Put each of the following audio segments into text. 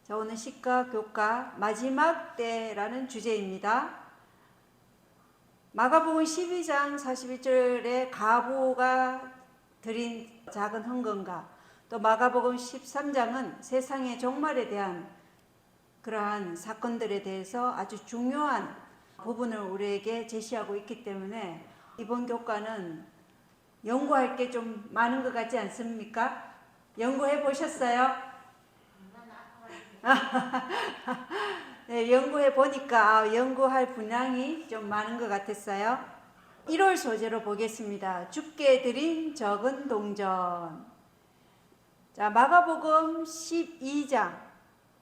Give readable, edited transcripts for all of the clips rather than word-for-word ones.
자, 오늘 시가 교과 마지막 때라는 주제입니다. 마가복음 12장 41절에 가보가 드린 작은 헌금과 또 마가복음 13장은 세상의 종말에 대한 그러한 사건들에 대해서 아주 중요한 부분을 우리에게 제시하고 있기 때문에 이번 교과는 연구할 게 좀 많은 것 같지 않습니까? 연구해 보셨어요? 네, 연구해 보니까 연구할 분량이 좀 많은 것 같았어요. 1월 소재로 보겠습니다. 주께 드린 적은 동전. 자, 마가복음 12장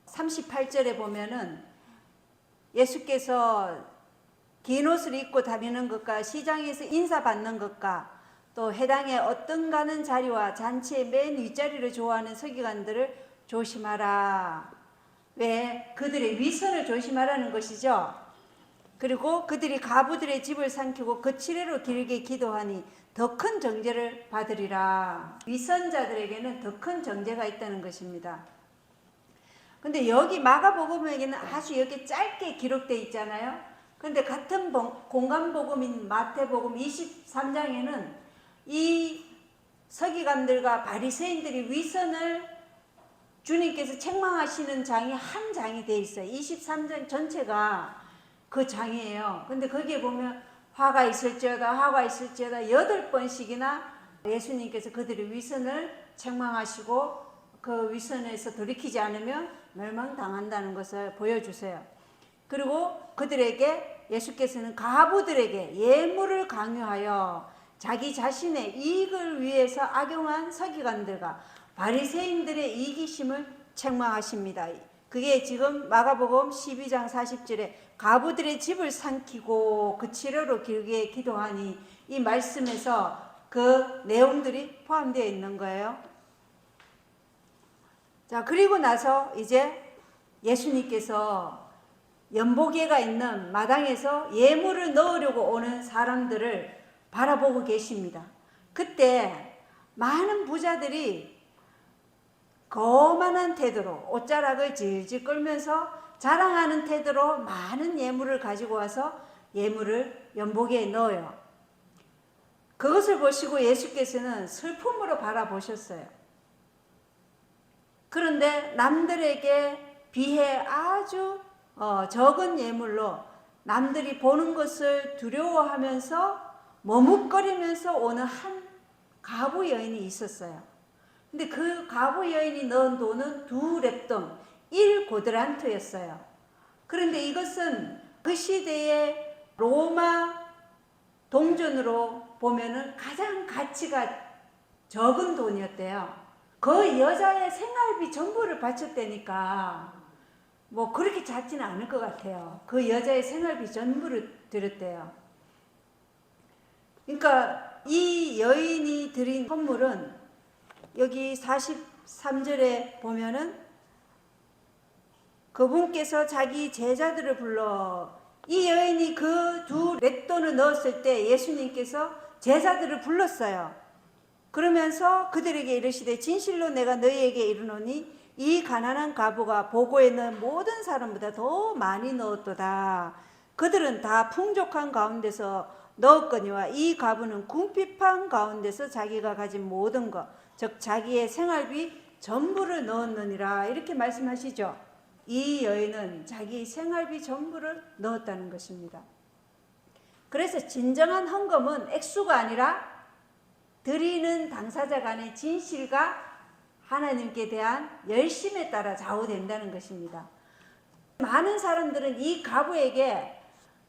38절에 보면은 예수께서 긴 옷을 입고 다니는 것과 시장에서 인사받는 것과 또 해당의 어떤 가는 자리와 잔치의 맨 윗자리를 좋아하는 서기관들을 조심하라. 왜? 그들의 위선을 조심하라는 것이죠. 그리고 그들이 가부들의 집을 삼키고 그 치례로 길게 기도하니 더 큰 정죄를 받으리라. 위선자들에게는 더 큰 정죄가 있다는 것입니다. 근데 여기 마가복음에게는 아주 여기 짧게 기록되어 있잖아요. 근데 같은 공간복음인 마태복음 23장에는 이 서기관들과 바리새인들이 위선을 주님께서 책망하시는 장이 한 장이 되어 있어요. 23장 전체가 그 장이에요. 근데 거기에 보면 화가 있을지어다 8번씩이나 예수님께서 그들의 위선을 책망하시고 그 위선에서 돌이키지 않으면 멸망당한다는 것을 보여주세요. 그리고 그들에게 예수께서는 가부들에게 예물을 강요하여 자기 자신의 이익을 위해서 악용한 서기관들과 바리새인들의 이기심을 책망하십니다. 그게 지금 마가복음 12장 40절에 가부들의 집을 삼키고 그 치료로 길게 기도하니 이 말씀에서 그 내용들이 포함되어 있는 거예요. 자, 그리고 나서 이제 예수님께서 연보계가 있는 마당에서 예물을 넣으려고 오는 사람들을 바라보고 계십니다. 그때 많은 부자들이 거만한 태도로 옷자락을 질질 끌면서 자랑하는 태도로 많은 예물을 가지고 와서 예물을 연보계에 넣어요. 그것을 보시고 예수께서는 슬픔으로 바라보셨어요. 그런데 남들에게 비해 아주 적은 예물로 남들이 보는 것을 두려워하면서 머뭇거리면서 오는 한 가부 여인이 있었어요. 근데 그 가부 여인이 넣은 돈은 2렙돈 1고드란트였어요. 그런데 이것은 그 시대의 로마 동전으로 보면은 가장 가치가 적은 돈이었대요. 그 여자의 생활비 전부를 바쳤다니까 뭐 그렇게 작지는 않을 것 같아요. 그 여자의 생활비 전부를 드렸대요. 그러니까 이 여인이 드린 선물은 여기 43절에 보면은 그분께서 자기 제자들을 불러 이 여인이 그 2렙돈을 넣었을 때 예수님께서 제자들을 불렀어요. 그러면서 그들에게 이르시되 진실로 내가 너희에게 이르노니 이 가난한 가부가 보고에 넣은 모든 사람보다 더 많이 넣었도다. 그들은 다 풍족한 가운데서 넣었거니와 이 가부는 궁핍한 가운데서 자기가 가진 모든 것 즉 자기의 생활비 전부를 넣었느니라 이렇게 말씀하시죠. 이 여인은 자기 생활비 전부를 넣었다는 것입니다. 그래서 진정한 헌금은 액수가 아니라 드리는 당사자 간의 진실과 하나님께 대한 열심에 따라 좌우된다는 것입니다. 많은 사람들은 이 가부에게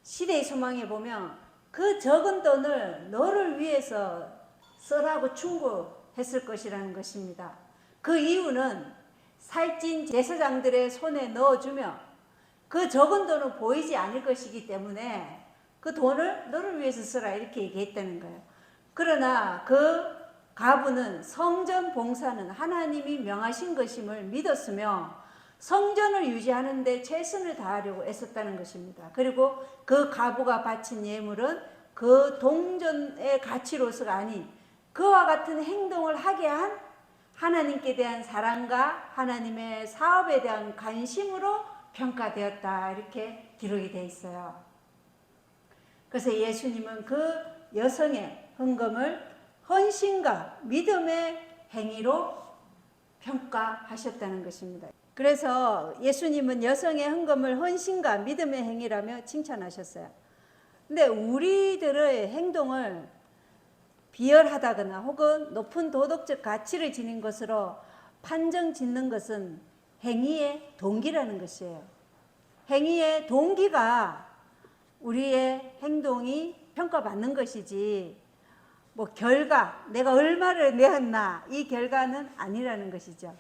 시대의 소망에 보면 그 적은 돈을 너를 위해서 쓰라고 충고했을 것이라는 것입니다. 그 이유는 살찐 제사장들의 손에 넣어주며 그 적은 돈은 보이지 않을 것이기 때문에 그 돈을 너를 위해서 쓰라 이렇게 얘기했다는 거예요. 그러나 그 가부는 성전 봉사는 하나님이 명하신 것임을 믿었으며 성전을 유지하는 데 최선을 다하려고 애썼다는 것입니다. 그리고 그 가부가 바친 예물은 그 동전의 가치로서가 아닌 그와 같은 행동을 하게 한 하나님께 대한 사랑과 하나님의 사업에 대한 관심으로 평가되었다. 이렇게 기록이 되어 있어요. 그래서 예수님은 그 여성의 헌금을 헌신과 믿음의 행위로 평가하셨다는 것입니다. 그래서 예수님은 여성의 헌금을 헌신과 믿음의 행위라며 칭찬하셨어요. 근데 우리들의 행동을 비열하다거나 혹은 높은 도덕적 가치를 지닌 것으로 판정 짓는 것은 행위의 동기라는 것이에요. 행위의 동기가 우리의 행동이 평가받는 것이지 뭐 결과, 내가 얼마를 내었나 이 결과는 아니라는 것이죠.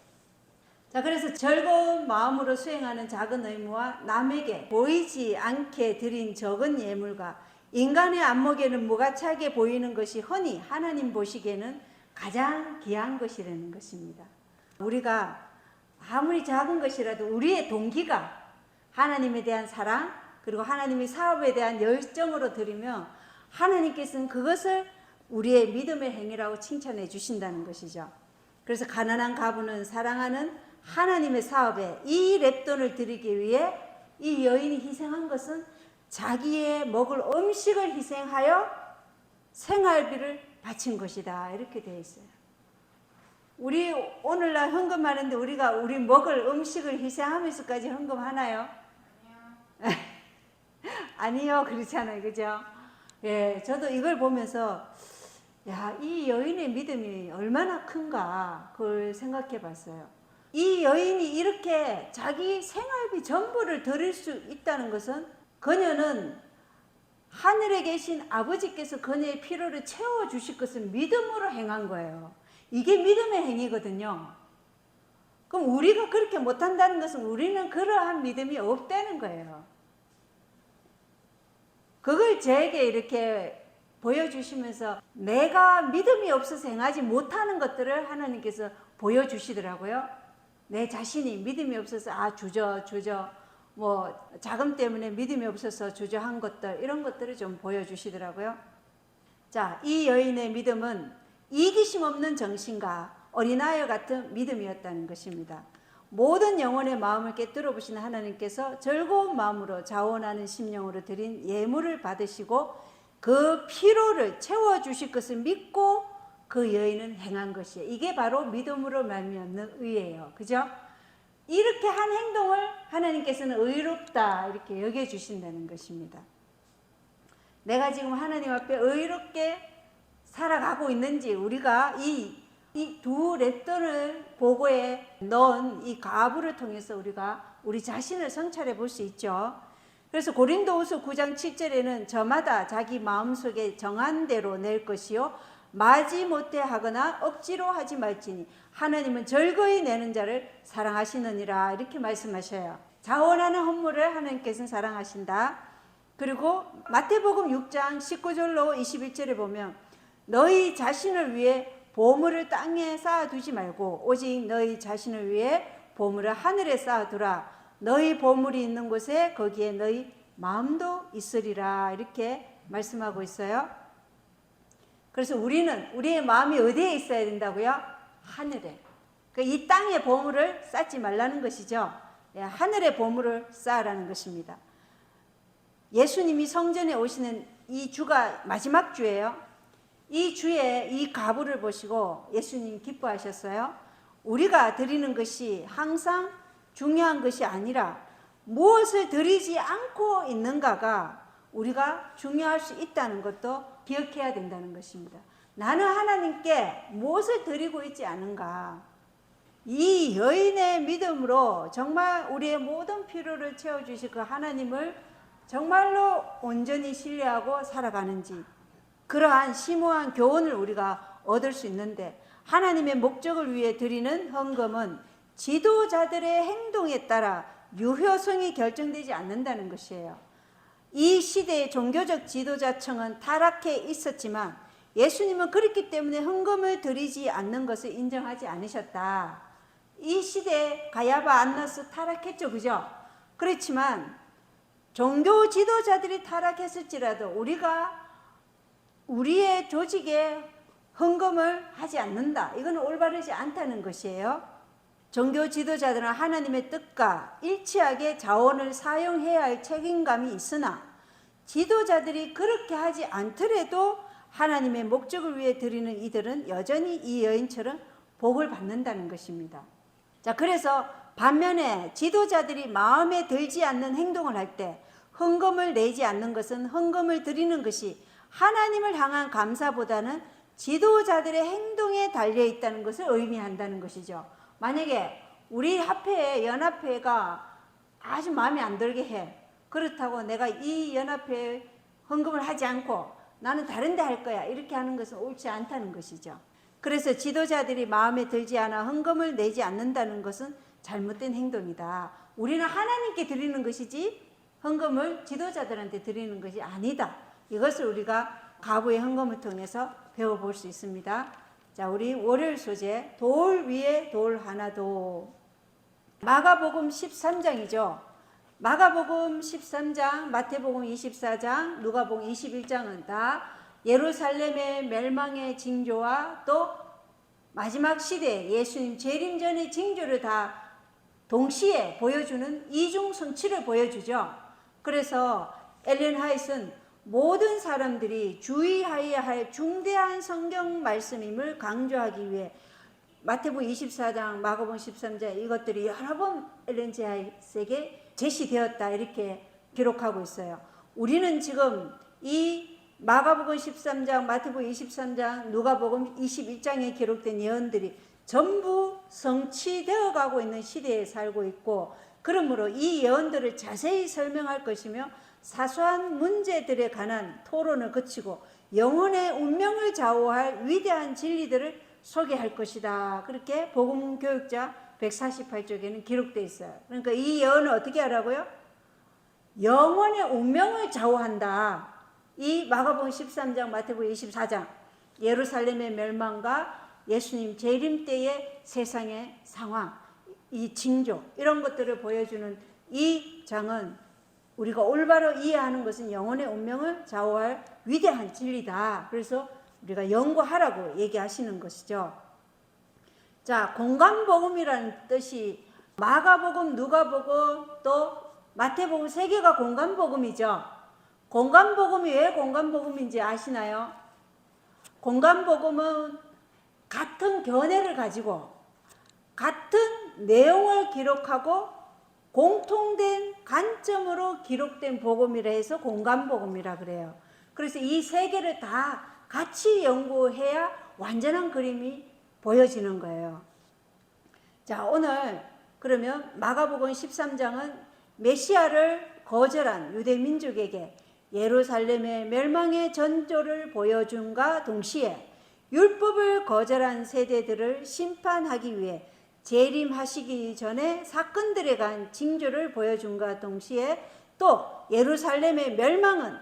자, 그래서 즐거운 마음으로 수행하는 작은 의무와 남에게 보이지 않게 드린 적은 예물과 인간의 안목에는 무가치하게 보이는 것이 흔히 하나님 보시기에는 가장 귀한 것이라는 것입니다. 우리가 아무리 작은 것이라도 우리의 동기가 하나님에 대한 사랑 그리고 하나님의 사업에 대한 열정으로 드리며 하나님께서는 그것을 우리의 믿음의 행위라고 칭찬해 주신다는 것이죠. 그래서 가난한 과부는 사랑하는 하나님의 사업에 이 랩돈을 드리기 위해 이 여인이 희생한 것은 자기의 먹을 음식을 희생하여 생활비를 바친 것이다. 이렇게 되어 있어요. 우리 오늘날 헌금하는데 우리가 우리 먹을 음식을 희생하면서까지 헌금하나요? 아니요. 아니요. 그렇잖아요. 그죠? 예, 저도 이걸 보면서 야, 이 여인의 믿음이 얼마나 큰가 그걸 생각해 봤어요. 이 여인이 이렇게 자기 생활비 전부를 드릴 수 있다는 것은 그녀는 하늘에 계신 아버지께서 그녀의 필요를 채워주실 것을 믿음으로 행한 거예요. 이게 믿음의 행위거든요. 그럼 우리가 그렇게 못한다는 것은 우리는 그러한 믿음이 없다는 거예요. 그걸 저에게 이렇게 보여주시면서 내가 믿음이 없어서 행하지 못하는 것들을 하나님께서 보여주시더라고요. 내 자신이 믿음이 없어서 주저 뭐 자금 때문에 믿음이 없어서 주저한 것들 이런 것들을 좀 보여주시더라고요. 자, 이 여인의 믿음은 이기심 없는 정신과 어린아이와 같은 믿음이었다는 것입니다. 모든 영혼의 마음을 깨뜨려 보시는 하나님께서 즐거운 마음으로 자원하는 심령으로 드린 예물을 받으시고 그 피로를 채워주실 것을 믿고 그 여인은 행한 것이에요. 이게 바로 믿음으로 말미암는 의예요. 그죠? 이렇게 한 행동을 하나님께서는 의롭다 이렇게 여겨주신다는 것입니다. 내가 지금 하나님 앞에 의롭게 살아가고 있는지 우리가 이 두 랩돈을 보고에 넣은 이 가부를 통해서 우리가 우리 자신을 성찰해 볼 수 있죠. 그래서 고린도후서 9장 7절에는 저마다 자기 마음속에 정한 대로 낼 것이요 마지못해 하거나 억지로 하지 말지니 하나님은 즐거이 내는 자를 사랑하시느니라 이렇게 말씀하셔요. 자원하는 헌물을 하나님께서는 사랑하신다. 그리고 마태복음 6장 19절로 21절에 보면 너희 자신을 위해 보물을 땅에 쌓아두지 말고 오직 너희 자신을 위해 보물을 하늘에 쌓아두라. 너희 보물이 있는 곳에 거기에 너희 마음도 있으리라 이렇게 말씀하고 있어요. 그래서 우리의 마음이 어디에 있어야 된다고요? 하늘에. 이 땅에 보물을 쌓지 말라는 것이죠. 하늘에 보물을 쌓으라는 것입니다. 예수님이 성전에 오시는 이 주가 마지막 주예요. 이 주에 이 가부를 보시고 예수님 기뻐하셨어요. 우리가 드리는 것이 항상 중요한 것이 아니라 무엇을 드리지 않고 있는가가 우리가 중요할 수 있다는 것도 기억해야 된다는 것입니다. 나는 하나님께 무엇을 드리고 있지 않은가. 이 여인의 믿음으로 정말 우리의 모든 필요를 채워주실 그 하나님을 정말로 온전히 신뢰하고 살아가는지 그러한 심오한 교훈을 우리가 얻을 수 있는데 하나님의 목적을 위해 드리는 헌금은 지도자들의 행동에 따라 유효성이 결정되지 않는다는 것이에요. 이 시대의 종교적 지도자층은 타락해 있었지만 예수님은 그렇기 때문에 헌금을 드리지 않는 것을 인정하지 않으셨다. 이 시대에 가야바 안나스 타락했죠. 그죠? 그렇지만 종교 지도자들이 타락했을지라도 우리가 우리의 조직에 헌금을 하지 않는다. 이거는 올바르지 않다는 것이에요. 종교 지도자들은 하나님의 뜻과 일치하게 자원을 사용해야 할 책임감이 있으나 지도자들이 그렇게 하지 않더라도 하나님의 목적을 위해 드리는 이들은 여전히 이 여인처럼 복을 받는다는 것입니다. 자, 그래서 반면에 지도자들이 마음에 들지 않는 행동을 할 때 헌금을 내지 않는 것은 헌금을 드리는 것이 하나님을 향한 감사보다는 지도자들의 행동에 달려 있다는 것을 의미한다는 것이죠. 만약에 우리 합회에 연합회가 아주 마음에 안 들게 해. 그렇다고 내가 이 연합회에 헌금을 하지 않고 나는 다른 데 할 거야. 이렇게 하는 것은 옳지 않다는 것이죠. 그래서 지도자들이 마음에 들지 않아 헌금을 내지 않는다는 것은 잘못된 행동이다. 우리는 하나님께 드리는 것이지 헌금을 지도자들한테 드리는 것이 아니다. 이것을 우리가 가부의 헌금을 통해서 배워볼 수 있습니다. 자, 우리 월요일 소재 돌 위에 돌 하나도. 마가복음 13장이죠. 마가복음 13장, 마태복음 24장, 누가복음 21장은 다 예루살렘의 멸망의 징조와 또 마지막 시대 예수님 재림 전의 징조를 다 동시에 보여주는 이중성취를 보여주죠. 그래서 엘렌 화이트는 모든 사람들이 주의해야 할 중대한 성경 말씀임을 강조하기 위해 마태복음 24장, 마가복음 13장 이것들이 여러 번 엘렌 G. 화이트에게 제시되었다 이렇게 기록하고 있어요. 우리는 지금 이 마가복음 13장, 마태복음 23장, 누가복음 21장에 기록된 예언들이 전부 성취되어 가고 있는 시대에 살고 있고, 그러므로 이 예언들을 자세히 설명할 것이며 사소한 문제들에 관한 토론을 거치고 영혼의 운명을 좌우할 위대한 진리들을 소개할 것이다. 그렇게 복음교육자 148쪽에는 기록되어 있어요. 그러니까 이 예언을 어떻게 하라고요? 영혼의 운명을 좌우한다. 이 마가복음 13장, 마태복음 24장 예루살렘의 멸망과 예수님 재림 때의 세상의 상황, 이 징조 이런 것들을 보여주는 이 장은 우리가 올바로 이해하는 것은 영혼의 운명을 좌우할 위대한 진리다. 그래서 우리가 연구하라고 얘기하시는 것이죠. 자, 공간복음이라는 뜻이 마가복음, 누가복음 또 마태복음 세 개가 공간복음이죠. 공간복음이 왜 공간복음인지 아시나요? 공간복음은 같은 견해를 가지고 같은 내용을 기록하고 공통된 관점으로 기록된 복음이라 해서 공간복음이라 그래요. 그래서 이 세 개를 다 같이 연구해야 완전한 그림이 보여지는 거예요. 자, 오늘 그러면 마가복음 13장은 메시아를 거절한 유대 민족에게 예루살렘의 멸망의 전조를 보여준과 동시에 율법을 거절한 세대들을 심판하기 위해 재림하시기 전에 사건들에 관한 징조를 보여준과 동시에 또 예루살렘의 멸망은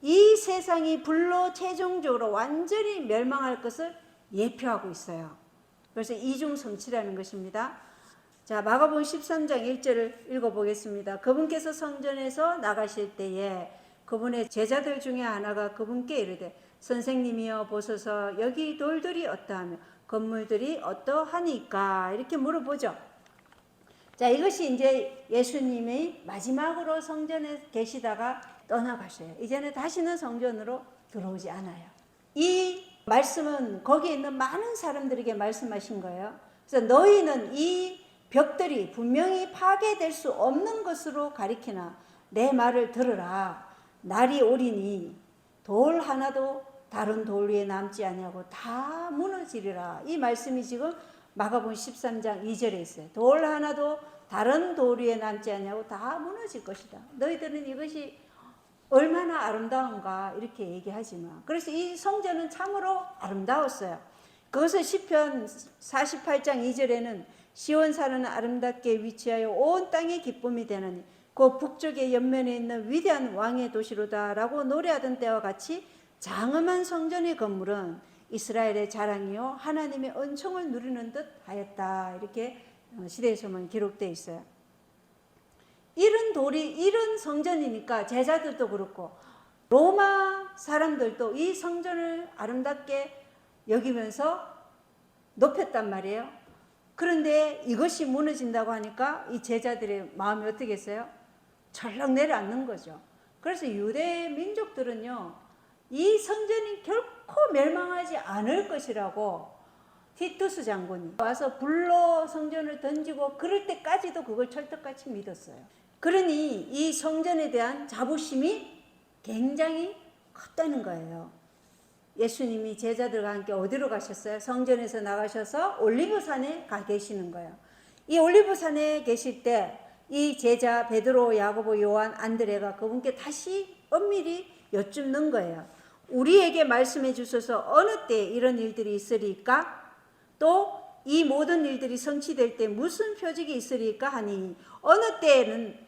이 세상이 불로 최종적으로 완전히 멸망할 것을 예표하고 있어요. 그래서 이중성취라는 것입니다. 자, 마가복음 13장 1절을 읽어보겠습니다. 그분께서 성전에서 나가실 때에 그분의 제자들 중에 하나가 그분께 이르되 선생님이여 보소서 여기 돌들이 어떠하며 건물들이 어떠하니까 이렇게 물어보죠. 자, 이것이 이제 예수님이 마지막으로 성전에 계시다가 떠나가셔요. 이제는 다시는 성전으로 들어오지 않아요. 이 말씀은 거기에 있는 많은 사람들에게 말씀하신 거예요. 그래서 너희는 이 벽들이 분명히 파괴될 수 없는 것으로 가리키나 내 말을 들으라. 날이 오리니 돌 하나도 다른 돌 위에 남지 아니하고 다 무너지리라. 이 말씀이 지금 마가복음 13장 2절에 있어요. 돌 하나도 다른 돌 위에 남지 아니하고 다 무너질 것이다. 너희들은 이것이 얼마나 아름다운가 이렇게 얘기하지만, 그래서 이 성전은 참으로 아름다웠어요. 그것을 시편 48장 2절에는 시온산은 아름답게 위치하여 온 땅의 기쁨이 되느니 그 북쪽의 옆면에 있는 위대한 왕의 도시로다 라고 노래하던 때와 같이 장엄한 성전의 건물은 이스라엘의 자랑이요 하나님의 은총을 누리는 듯 하였다. 이렇게 시대에서만 기록되어 있어요. 이런 성전이니까 제자들도 그렇고 로마 사람들도 이 성전을 아름답게 여기면서 높였단 말이에요. 그런데 이것이 무너진다고 하니까 이 제자들의 마음이 어떻게 했어요? 철렁 내려앉는 거죠. 그래서 유대 민족들은요, 이 성전이 결코 멸망하지 않을 것이라고 티투스 장군이 와서 불로 성전을 던지고 그럴 때까지도 그걸 철떡같이 믿었어요. 그러니 이 성전에 대한 자부심이 굉장히 컸다는 거예요. 예수님이 제자들과 함께 어디로 가셨어요? 성전에서 나가셔서 올리브산에 가 계시는 거예요. 이 올리브산에 계실 때 이 제자 베드로, 야고보, 요한, 안드레가 그분께 다시 엄밀히 여쭙는 거예요. 우리에게 말씀해 주셔서 어느 때 이런 일들이 있으리까? 또 이 모든 일들이 성취될 때 무슨 표적이 있으리까 하니, 어느 때에는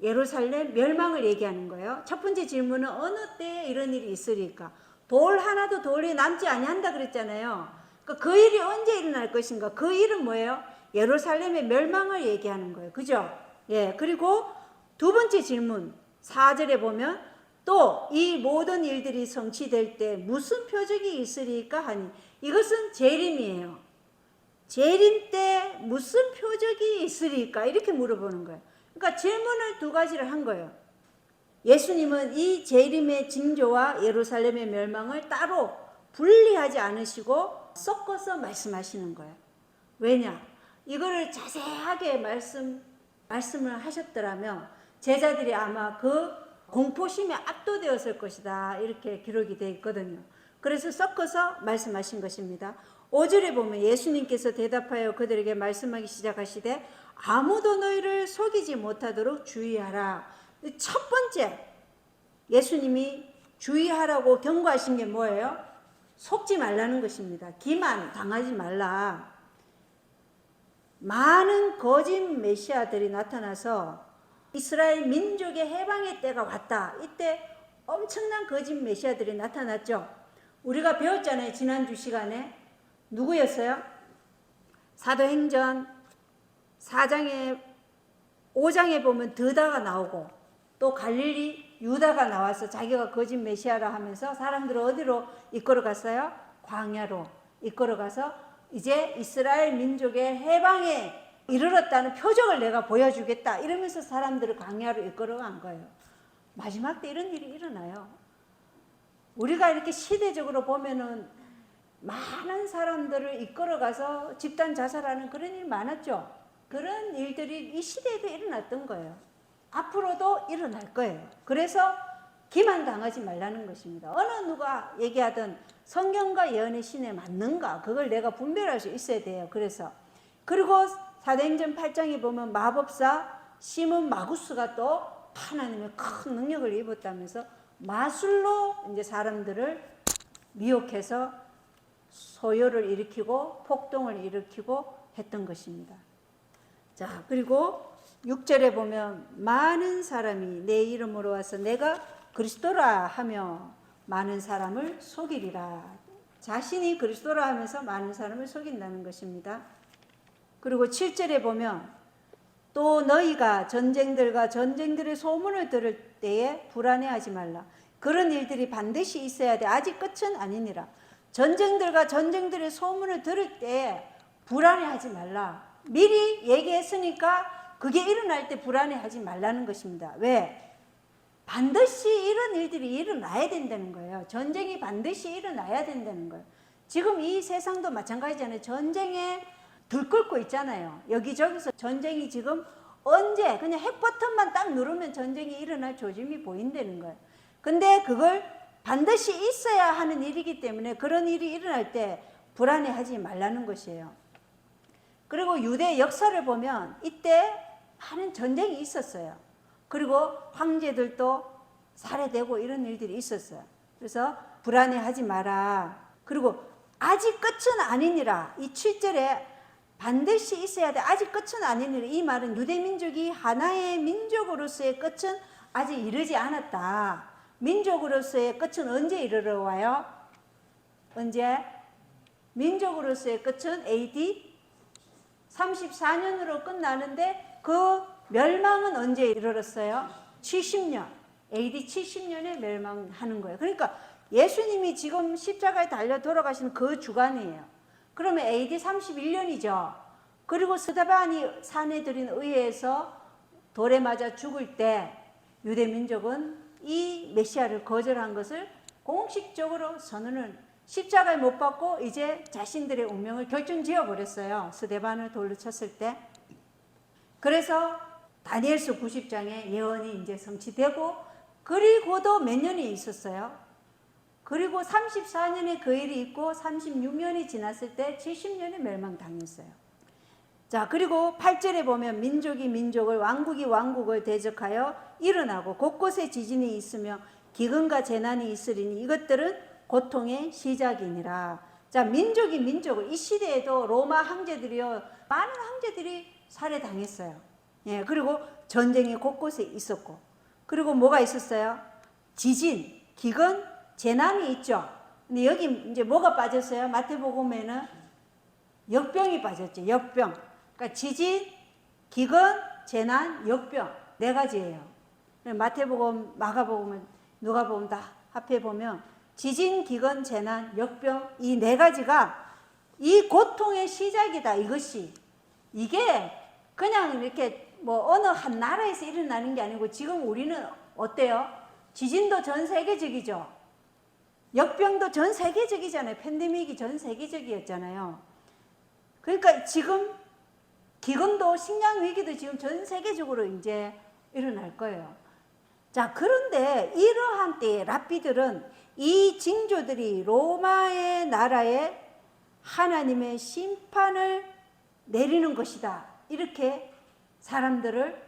예루살렘 멸망을 얘기하는 거예요. 첫 번째 질문은 어느 때에 이런 일이 있으리까? 돌 하나도 돌이 남지 아니한다 그랬잖아요. 그 일이 언제 일어날 것인가? 그 일은 뭐예요? 예루살렘의 멸망을 얘기하는 거예요. 그죠? 예. 그리고 두 번째 질문 4절에 보면 또 이 모든 일들이 성취될 때 무슨 표적이 있으리까 하니, 이것은 재림이에요. 재림 때 무슨 표적이 있으리까? 이렇게 물어보는 거예요. 그러니까 질문을 두 가지를 한 거예요. 예수님은 이 재림의 징조와 예루살렘의 멸망을 따로 분리하지 않으시고 섞어서 말씀하시는 거예요. 왜냐? 이거를 자세하게 말씀을 하셨더라면 제자들이 아마 그 공포심에 압도되었을 것이다, 이렇게 기록이 되어 있거든요. 그래서 섞어서 말씀하신 것입니다. 5절에 보면 예수님께서 대답하여 그들에게 말씀하기 시작하시되 아무도 너희를 속이지 못하도록 주의하라. 첫 번째 예수님이 주의하라고 경고하신 게 뭐예요? 속지 말라는 것입니다. 기만 당하지 말라. 많은 거짓 메시아들이 나타나서 이스라엘 민족의 해방의 때가 왔다. 이때 엄청난 거짓 메시아들이 나타났죠. 우리가 배웠잖아요. 지난주 시간에. 누구였어요? 사도행전 5장에 보면 드다가 나오고, 또 갈릴리 유다가 나와서 자기가 거짓 메시아라 하면서 사람들을 어디로 이끌어 갔어요? 광야로 이끌어 가서 이제 이스라엘 민족의 해방에 이르렀다는 표적을 내가 보여주겠다 이러면서 사람들을 광야로 이끌어 간 거예요. 마지막 때 이런 일이 일어나요. 우리가 이렇게 시대적으로 보면은 많은 사람들을 이끌어 가서 집단 자살하는 그런 일 많았죠. 그런 일들이 이 시대에도 일어났던 거예요. 앞으로도 일어날 거예요. 그래서 기만당하지 말라는 것입니다. 어느 누가 얘기하든 성경과 예언의 신에 맞는가, 그걸 내가 분별할 수 있어야 돼요. 그리고 사도행전 8장에 보면 마법사 시몬 마구스가 또 하나님의 큰 능력을 입었다면서 마술로 이제 사람들을 미혹해서 소요를 일으키고 폭동을 일으키고 했던 것입니다. 자, 그리고 6절에 보면 많은 사람이 내 이름으로 와서 내가 그리스도라 하며 많은 사람을 속이리라. 자신이 그리스도라 하면서 많은 사람을 속인다는 것입니다. 그리고 7절에 보면 또 너희가 전쟁들과 전쟁들의 소문을 들을 때에 불안해하지 말라. 그런 일들이 반드시 있어야 돼. 아직 끝은 아니니라. 전쟁들과 전쟁들의 소문을 들을 때에 불안해하지 말라. 미리 얘기했으니까 그게 일어날 때 불안해하지 말라는 것입니다. 왜? 반드시 이런 일들이 일어나야 된다는 거예요. 전쟁이 반드시 일어나야 된다는 거예요. 지금 이 세상도 마찬가지잖아요. 전쟁에 들끓고 있잖아요. 여기저기서 전쟁이 지금 언제 그냥 핵 버튼만 딱 누르면 전쟁이 일어날 조짐이 보인다는 거예요. 근데 그걸 반드시 있어야 하는 일이기 때문에 그런 일이 일어날 때 불안해하지 말라는 것이에요. 그리고 유대 역사를 보면 이때 많은 전쟁이 있었어요. 그리고 황제들도 살해되고 이런 일들이 있었어요. 그래서 불안해하지 마라. 그리고 아직 끝은 아니니라. 이 7절에 반드시 있어야 돼. 아직 끝은 아니니라. 이 말은 유대민족이 하나의 민족으로서의 끝은 아직 이르지 않았다. 민족으로서의 끝은 언제 이르러 와요? 언제? 민족으로서의 끝은 AD 34년으로 끝나는데 그 멸망은 언제 이르렀어요? 70년. AD 70년에 멸망하는 거예요. 그러니까 예수님이 지금 십자가에 달려 돌아가시는 그 주간이에요. 그러면 AD 31년이죠. 그리고 스데반이 사내들인 의회에서 돌에 맞아 죽을 때 유대 민족은 이 메시아를 거절한 것을 공식적으로 선언을 십자가에 못 박고 이제 자신들의 운명을 결정지어 버렸어요. 스데반을 돌로 쳤을 때. 그래서 다니엘서 90장에 예언이 이제 성취되고, 그리고도 몇 년이 있었어요. 그리고 34년에 그 일이 있고 36년이 지났을 때 70년에 멸망당했어요. 자, 그리고 8절에 보면 민족이 민족을, 왕국이 왕국을 대적하여 일어나고 곳곳에 지진이 있으며 기근과 재난이 있으리니 이것들은 고통의 시작이니라. 자, 민족이 민족을, 이 시대에도 로마 황제들이요, 많은 황제들이 살해당했어요. 예, 그리고 전쟁이 곳곳에 있었고, 그리고 뭐가 있었어요? 지진, 기근, 재난이 있죠. 근데 여기 이제 뭐가 빠졌어요? 마태복음에는 역병이 빠졌죠. 역병. 그러니까 지진, 기근, 재난, 역병, 네 가지예요. 마태복음, 마가복음, 누가복음 다 합해 보면 지진, 기근, 재난, 역병, 이 네 가지가 이 고통의 시작이다. 이것이, 이게 그냥 이렇게 뭐 어느 한 나라에서 일어나는 게 아니고, 지금 우리는 어때요? 지진도 전 세계적이죠. 역병도 전 세계적이잖아요. 팬데믹이 전 세계적이었잖아요. 그러니까 지금 기근도, 식량 위기도 지금 전 세계적으로 이제 일어날 거예요. 자, 그런데 이러한 때에 랍비들은 이 징조들이 로마의 나라에 하나님의 심판을 내리는 것이다, 이렇게 사람들을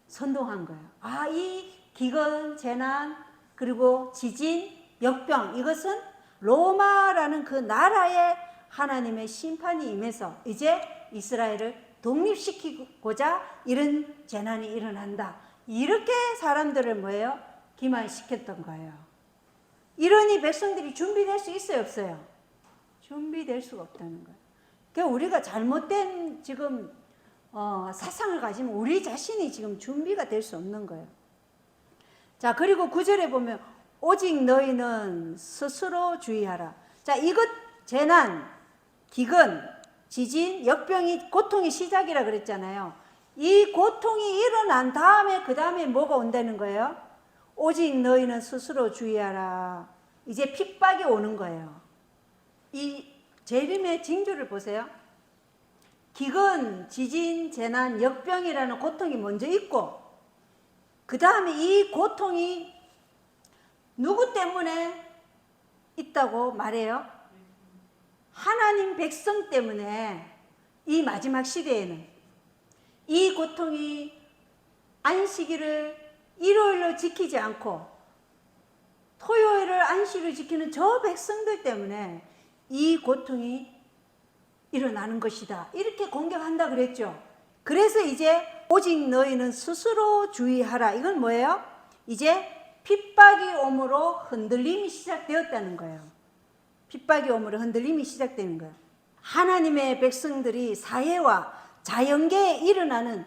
선동한 거예요. 아, 이 기근, 재난, 그리고 지진, 역병, 이것은 로마라는 그 나라에 하나님의 심판이 임해서 이제 이스라엘을 독립시키고자 이런 재난이 일어난다, 이렇게 사람들을 뭐예요? 기만시켰던 거예요. 이러니 백성들이 준비될 수 있어요, 없어요? 준비될 수가 없다는 거예요. 그러니까 우리가 잘못된 지금 사상을 가지면 우리 자신이 지금 준비가 될 수 없는 거예요. 자, 그리고 9절에 보면 오직 너희는 스스로 주의하라. 자, 이것, 재난, 기근, 지진, 역병이 고통의 시작이라 그랬잖아요. 이 고통이 일어난 다음에 그 다음에 뭐가 온다는 거예요? 오직 너희는 스스로 주의하라. 이제 핍박이 오는 거예요. 이 재림의 징조를 보세요. 기근, 지진, 재난, 역병이라는 고통이 먼저 있고, 그 다음에 이 고통이 누구 때문에 있다고 말해요? 하나님 백성 때문에. 이 마지막 시대에는 이 고통이 안식일을 일요일로 지키지 않고 토요일을 안식일을 지키는 저 백성들 때문에 이 고통이 일어나는 것이다, 이렇게 공격한다 그랬죠. 그래서 이제 오직 너희는 스스로 주의하라. 이건 뭐예요? 이제 핍박이 오므로 흔들림이 시작되었다는 거예요. 핍박이 오므로 흔들림이 시작되는 거예요. 하나님의 백성들이 사회와 자연계에 일어나는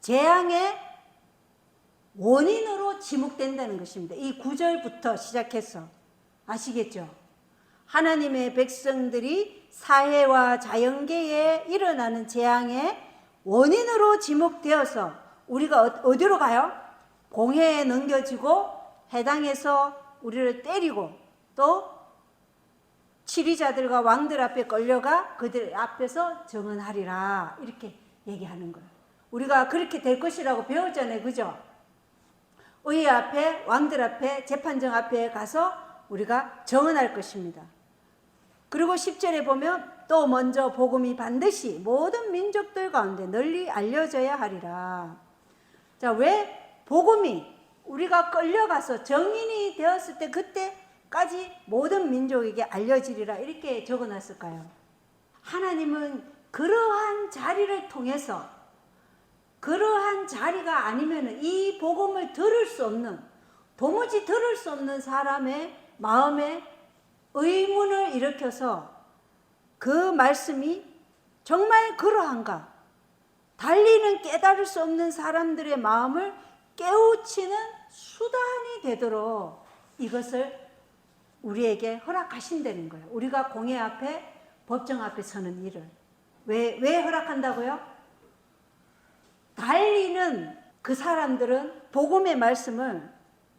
재앙의 원인으로 지목된다는 것입니다. 이 9절부터 시작해서 아시겠죠? 하나님의 백성들이 사회와 자연계에 일어나는 재앙의 원인으로 지목되어서 우리가 어디로 가요? 공회에 넘겨지고 해당해서 우리를 때리고 또 치리자들과 왕들 앞에 끌려가 그들 앞에서 정언하리라, 이렇게 얘기하는 거예요. 우리가 그렇게 될 것이라고 배웠잖아요, 그죠? 의회 앞에, 왕들 앞에, 재판정 앞에 가서 우리가 정언할 것입니다. 그리고 10절에 보면 또 먼저 복음이 반드시 모든 민족들 가운데 널리 알려져야 하리라. 자, 왜 복음이 우리가 끌려가서 정인이 되었을 때 그때까지 모든 민족에게 알려지리라, 이렇게 적어놨을까요? 하나님은 그러한 자리를 통해서, 그러한 자리가 아니면 이 복음을 들을 수 없는, 도무지 들을 수 없는 사람의 마음에 의문을 일으켜서 그 말씀이 정말 그러한가, 달리는 깨달을 수 없는 사람들의 마음을 깨우치는 수단이 되도록 이것을 우리에게 허락하신다는 거예요. 우리가 공회 앞에 법정 앞에 서는 일을. 왜 허락한다고요? 달리는 그 사람들은 복음의 말씀을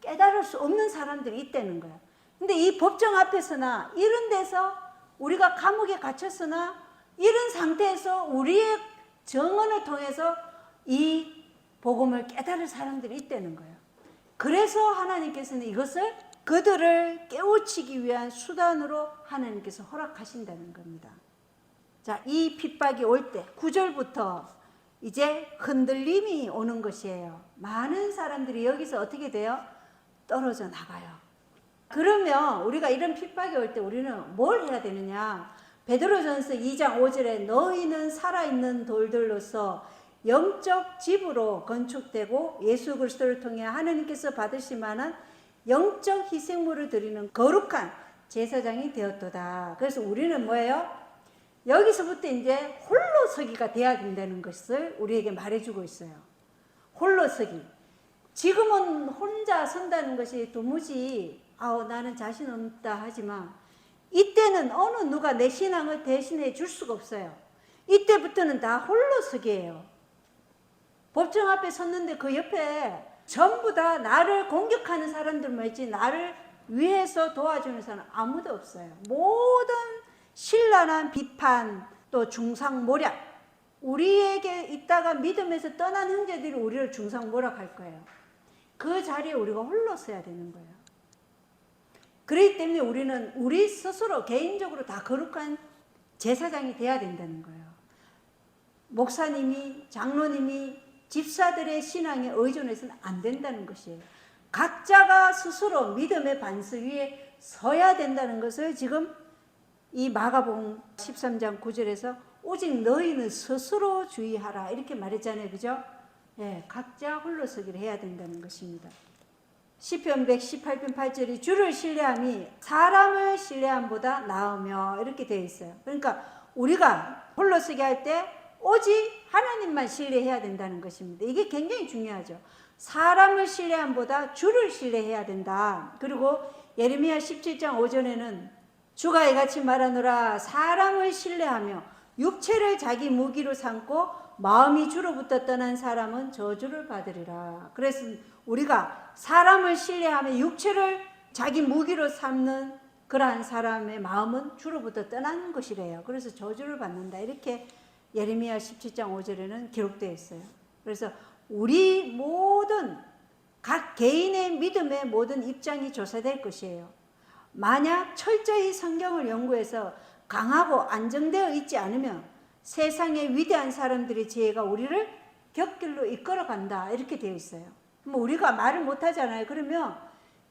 깨달을 수 없는 사람들이 있다는 거예요. 근데 이 법정 앞에서나 이런 데서 우리가 감옥에 갇혔으나 이런 상태에서 우리의 정언을 통해서 이 복음을 깨달을 사람들이 있다는 거예요. 그래서 하나님께서는 이것을 그들을 깨우치기 위한 수단으로 하나님께서 허락하신다는 겁니다. 자, 이 핍박이 올 때 9절부터 이제 흔들림이 오는 것이에요. 많은 사람들이 여기서 어떻게 돼요? 떨어져 나가요. 그러면 우리가 이런 핍박이 올 때 우리는 뭘 해야 되느냐? 베드로전서 2장 5절에 너희는 살아있는 돌들로서 영적 집으로 건축되고 예수 그리스도를 통해 하나님께서 받으실 만한 영적 희생물을 드리는 거룩한 제사장이 되었도다. 그래서 우리는 뭐예요? 여기서부터 이제 홀로서기가 돼야 된다는 것을 우리에게 말해주고 있어요. 홀로서기. 지금은 혼자 선다는 것이 도무지 나는 자신 없다 하지만 이때는 어느 누가 내 신앙을 대신해 줄 수가 없어요. 이때부터는 다 홀로서기예요. 법정 앞에 섰는데 그 옆에 전부 다 나를 공격하는 사람들만 있지 나를 위해서 도와주는 사람 아무도 없어요. 모든 신랄한 비판 또 중상모략, 우리에게 있다가 믿음에서 떠난 형제들이 우리를 중상모략할 거예요. 그 자리에 우리가 홀로 서야 되는 거예요. 그렇기 때문에 우리는 우리 스스로 개인적으로 다 거룩한 제사장이 돼야 된다는 거예요. 목사님이, 장로님이 집사들의 신앙에 의존해서는 안 된다는 것이에요. 각자가 스스로 믿음의 반석 위에 서야 된다는 것을 지금 이 마가복음 13장 9절에서 오직 너희는 스스로 주의하라 이렇게 말했잖아요. 그죠? 예, 각자 홀로서기를 해야 된다는 것입니다. 시편 118편 8절이 주를 신뢰함이 사람을 신뢰함보다 나으며 이렇게 되어 있어요. 그러니까 우리가 홀로서기 할 때 오직 하나님만 신뢰해야 된다는 것입니다. 이게 굉장히 중요하죠. 사람을 신뢰함보다 주를 신뢰해야 된다. 그리고 예레미야 17장 5절에는 주가 이같이 말하노라 사람을 신뢰하며 육체를 자기 무기로 삼고 마음이 주로부터 떠난 사람은 저주를 받으리라. 그래서 우리가 사람을 신뢰하며 육체를 자기 무기로 삼는 그러한 사람의 마음은 주로부터 떠나는 것이래요. 그래서 저주를 받는다. 이렇게 예레미야 17장 5절에는 기록되어 있어요. 그래서 우리 모든 각 개인의 믿음의 모든 입장이 조사될 것이에요. 만약 철저히 성경을 연구해서 강하고 안정되어 있지 않으면 세상의 위대한 사람들의 지혜가 우리를 곁길로 이끌어간다 이렇게 되어 있어요. 뭐 우리가 말을 못하잖아요. 그러면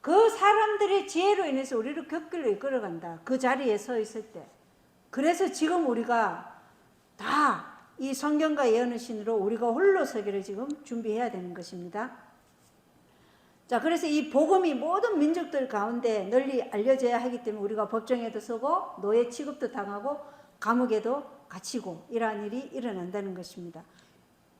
그 사람들의 지혜로 인해서 우리를 곁길로 이끌어간다. 그 자리에 서 있을 때. 그래서 지금 우리가 다 이 성경과 예언의 신으로 우리가 홀로 서기를 지금 준비해야 되는 것입니다. 자, 그래서 이 복음이 모든 민족들 가운데 널리 알려져야 하기 때문에 우리가 법정에도 서고 노예 취급도 당하고 감옥에도 갇히고 이러한 일이 일어난다는 것입니다.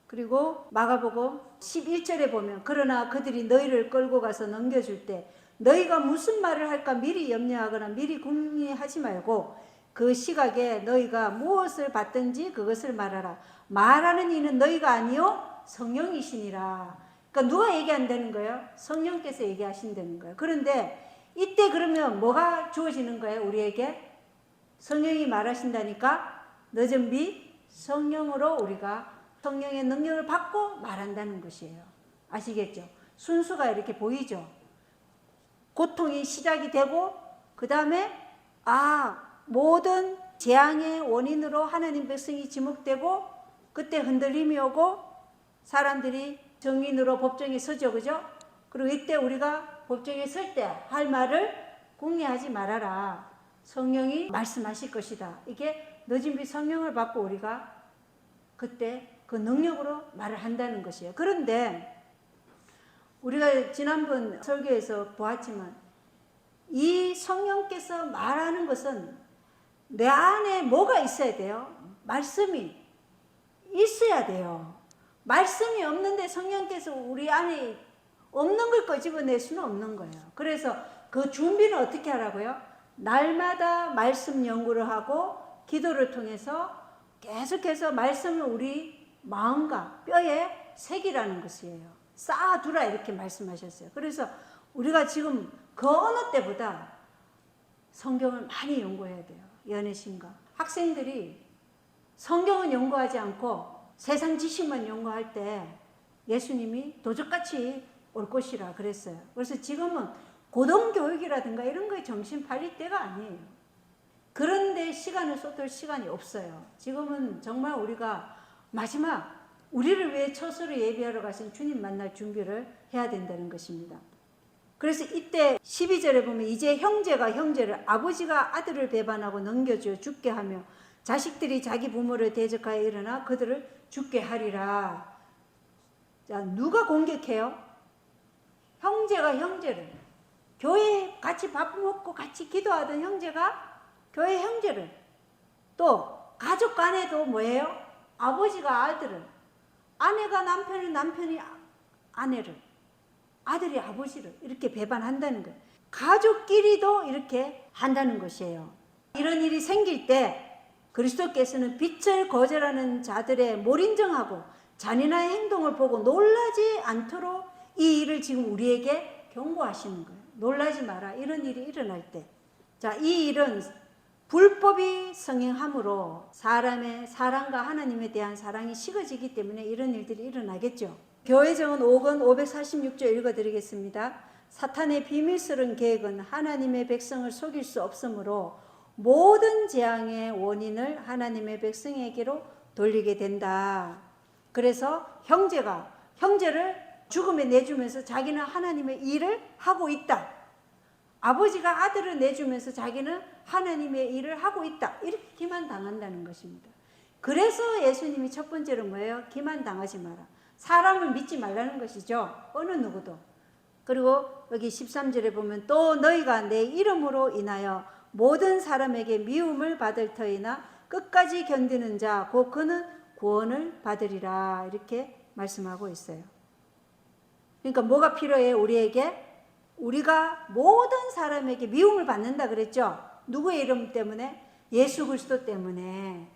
그리고 마가복음 11절에 보면 그러나 그들이 너희를 끌고 가서 넘겨줄 때 너희가 무슨 말을 할까 미리 염려하거나 미리 궁리하지 말고 그 시각에 너희가 무엇을 받든지 그것을 말하라. 말하는 이는 너희가 아니요 성령이시니라. 그러니까 누가 얘기한다는 거예요? 성령께서 얘기하신다는 거예요. 그런데 이때 그러면 뭐가 주어지는 거예요? 우리에게 성령이 말하신다니까 늦은 비 성령으로 우리가 성령의 능력을 받고 말한다는 것이에요. 아시겠죠? 순수가 이렇게 보이죠? 고통이 시작이 되고 그 다음에 모든 재앙의 원인으로 하나님 백성이 지목되고 그때 흔들림이 오고 사람들이 정인으로 법정에 서죠. 그죠? 그리고 이때 우리가 법정에 설 때 할 말을 궁리하지 말아라. 성령이 말씀하실 것이다. 이게 늦은 비 성령을 받고 우리가 그때 그 능력으로 말을 한다는 것이에요. 그런데 우리가 지난번 설교에서 보았지만 이 성령께서 말하는 것은 내 안에 뭐가 있어야 돼요? 말씀이 있어야 돼요. 말씀이 없는데 성령께서 우리 안에 없는 걸 끄집어낼 수는 없는 거예요. 그래서 그 준비는 어떻게 하라고요? 날마다 말씀 연구를 하고 기도를 통해서 계속해서 말씀을 우리 마음과 뼈에 새기라는 것이에요. 쌓아두라 이렇게 말씀하셨어요. 그래서 우리가 지금 그 어느 때보다 성경을 많이 연구해야 돼요. 연애신과 학생들이 성경은 연구하지 않고 세상 지식만 연구할 때 예수님이 도적같이 올 것이라 그랬어요. 그래서 지금은 고등교육이라든가 이런 거에 정신 팔릴 때가 아니에요. 그런데 시간을 쏟을 시간이 없어요. 지금은 정말 우리가 마지막 우리를 위해 처소로 예비하러 가신 주님 만날 준비를 해야 된다는 것입니다. 그래서 이때 12절에 보면 이제 형제가 형제를 아버지가 아들을 배반하고 넘겨주어 죽게 하며 자식들이 자기 부모를 대적하여 일어나 그들을 죽게 하리라. 자, 누가 공격해요? 형제가 형제를. 교회 같이 밥 먹고 같이 기도하던 형제가 교회 형제를. 또 가족 간에도 뭐예요? 아버지가 아들을, 아내가 남편을, 남편이 아내를, 아들이 아버지를 이렇게 배반한다는 거예요. 가족끼리도 이렇게 한다는 것이에요. 이런 일이 생길 때 그리스도께서는 빛을 거절하는 자들의 몰인정하고 잔인한 행동을 보고 놀라지 않도록 이 일을 지금 우리에게 경고하시는 거예요. 놀라지 마라. 이런 일이 일어날 때. 자, 이 일은 불법이 성행함으로 사람의 사랑과 하나님에 대한 사랑이 식어지기 때문에 이런 일들이 일어나겠죠. 교회정은 5권 546조 읽어드리겠습니다. 사탄의 비밀스러운 계획은 하나님의 백성을 속일 수 없으므로 모든 재앙의 원인을 하나님의 백성에게로 돌리게 된다. 그래서 형제가 형제를 죽음에 내주면서 자기는 하나님의 일을 하고 있다. 아버지가 아들을 내주면서 자기는 하나님의 일을 하고 있다. 이렇게 기만당한다는 것입니다. 그래서 예수님이 첫 번째로 뭐예요? 기만당하지 마라. 사람을 믿지 말라는 것이죠. 어느 누구도. 그리고 여기 13절에 보면 또 너희가 내 이름으로 인하여 모든 사람에게 미움을 받을 터이나 끝까지 견디는 자 곧 그는 구원을 받으리라. 이렇게 말씀하고 있어요. 그러니까 뭐가 필요해? 우리에게 우리가 모든 사람에게 미움을 받는다 그랬죠. 누구의 이름 때문에? 예수 그리스도 때문에.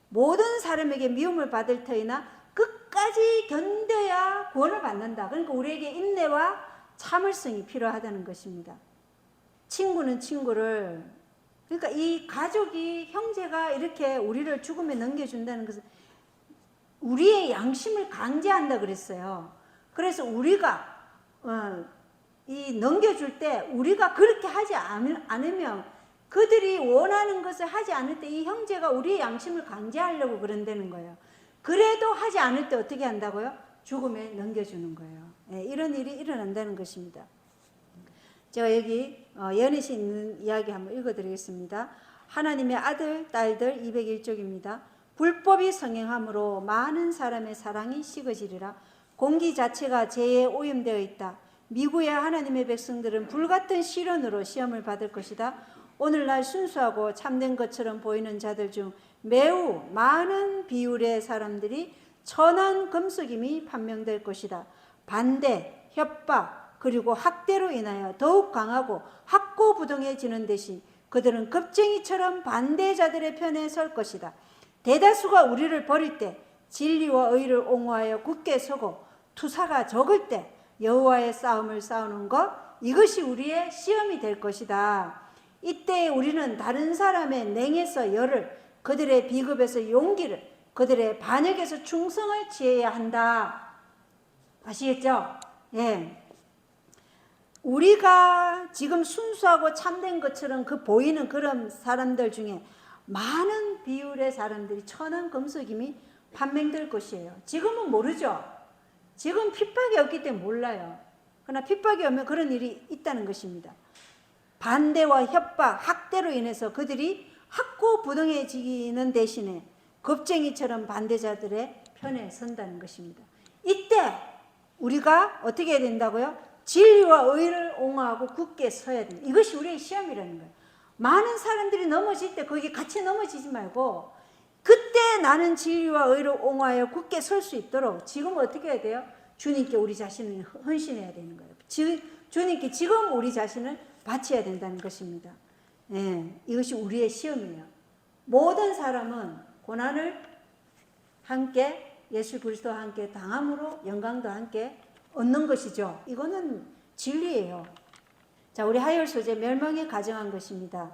모든 사람에게 미움을 받을 터이나 끝까지 견뎌야 구원을 받는다. 그러니까 우리에게 인내와 참을성이 필요하다는 것입니다. 친구는 친구를, 그러니까 이 가족이 형제가 이렇게 우리를 죽음에 넘겨준다는 것은 우리의 양심을 강제한다 그랬어요. 그래서 우리가 이 넘겨줄 때 우리가 그렇게 하지 않으면 그들이 원하는 것을 하지 않을 때 이 형제가 우리의 양심을 강제하려고 그런다는 거예요. 그래도 하지 않을 때 어떻게 한다고요? 죽음에 넘겨주는 거예요. 네, 이런 일이 일어난다는 것입니다. 제가 여기 연애시 있는 이야기 한번 읽어드리겠습니다. 하나님의 아들, 딸들 201쪽입니다. 불법이 성행함으로 많은 사람의 사랑이 식어지리라. 공기 자체가 죄에 오염되어 있다. 미구의 하나님의 백성들은 불같은 시련으로 시험을 받을 것이다. 오늘날 순수하고 참된 것처럼 보이는 자들 중 매우 많은 비율의 사람들이 천한 금속임이 판명될 것이다. 반대, 협박, 그리고 학대로 인하여 더욱 강하고 학고부동해지는 대신 그들은 겁쟁이처럼 반대자들의 편에 설 것이다. 대다수가 우리를 버릴 때 진리와 의를 옹호하여 굳게 서고 투사가 적을 때 여호와의 싸움을 싸우는 것, 이것이 우리의 시험이 될 것이다. 이때 우리는 다른 사람의 냉에서 열을, 그들의 비급에서 용기를, 그들의 반역에서 충성을 취해야 한다. 아시겠죠? 예. 우리가 지금 순수하고 참된 것처럼 그 보이는 그런 사람들 중에 많은 비율의 사람들이 천한 금속임이 판명될 것이에요. 지금은 모르죠. 지금 핍박이 없기 때문에 몰라요. 그러나 핍박이 오면 그런 일이 있다는 것입니다. 반대와 협박, 학대로 인해서 그들이 학고부동해지는 대신에 겁쟁이처럼 반대자들의 편에 선다는 것입니다. 이때 우리가 어떻게 해야 된다고요? 진리와 의를 옹호하고 굳게 서야 됩니다. 이것이 우리의 시험이라는 거예요. 많은 사람들이 넘어질 때 거기 같이 넘어지지 말고 그때 나는 진리와 의를 옹호하여 굳게 설 수 있도록 지금 어떻게 해야 돼요? 주님께 우리 자신을 헌신해야 되는 거예요. 주님께 지금 우리 자신을 바쳐야 된다는 것입니다. 예, 이것이 우리의 시험이에요. 모든 사람은 고난을 함께 예수 그리스도와 함께 당함으로 영광도 함께 얻는 것이죠. 이거는 진리예요. 자, 우리 하열 소재 멸망에 가정한 것입니다.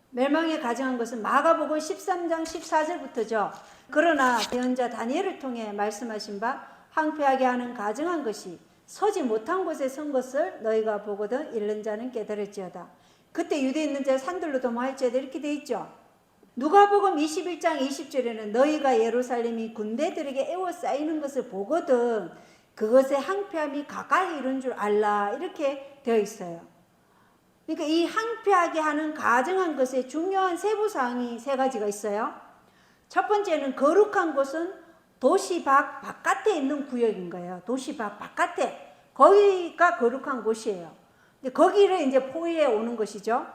멸망에 가정한 것은 마가복음 13장 14절부터죠. 그러나 예언자 다니엘을 통해 말씀하신 바 황폐하게 하는 가정한 것이 서지 못한 곳에 선 것을 너희가 보거든 잃는 자는 깨달을지어다. 그때 유대에 있는 자 산들로 도망할지어다 이렇게 돼 있죠. 누가복음 21장 20절에는 너희가 예루살렘이 군대들에게 에워싸이는 것을 보거든 그것의 황폐함이 가까이 이른 줄 알라 이렇게 되어 있어요. 그러니까 이 황폐하게 하는 가정한 것에 중요한 세부사항이 세 가지가 있어요. 첫 번째는 거룩한 곳은 도시 바깥에 있는 구역인 거예요. 도시 바깥에. 거기가 거룩한 곳이에요. 거기를 이제 포위해 오는 것이죠.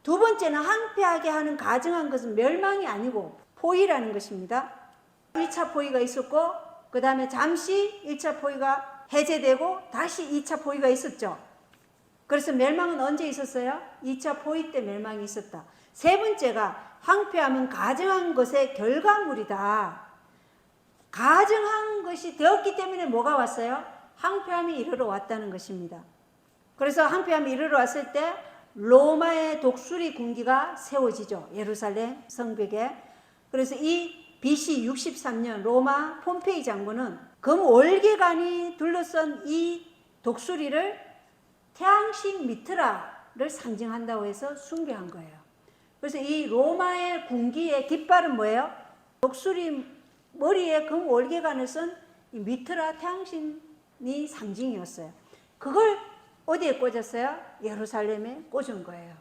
두 번째는 황폐하게 하는 가정한 것은 멸망이 아니고 포위라는 것입니다. 1차 포위가 있었고 그 다음에 잠시 1차 포위가 해제되고 다시 2차 포위가 있었죠. 그래서 멸망은 언제 있었어요? 2차 포위 때 멸망이 있었다. 세 번째가 황폐함은 가정한 것의 결과물이다. 가정한 것이 되었기 때문에 뭐가 왔어요? 황폐함이 이르러 왔다는 것입니다. 그래서 황폐함이 이르러 왔을 때 로마의 독수리 군기가 세워지죠. 예루살렘 성벽에. 그래서 이 BC 63년 로마 폼페이 장군은 금 월계관이 둘러싼 이 독수리를 태양신 미트라를 상징한다고 해서 숭배한 거예요. 그래서 이 로마의 군기의 깃발은 뭐예요? 독수리 머리에 금 월계관을 쓴 이 미트라 태양신이 상징이었어요. 그걸 어디에 꽂았어요? 예루살렘에 꽂은 거예요.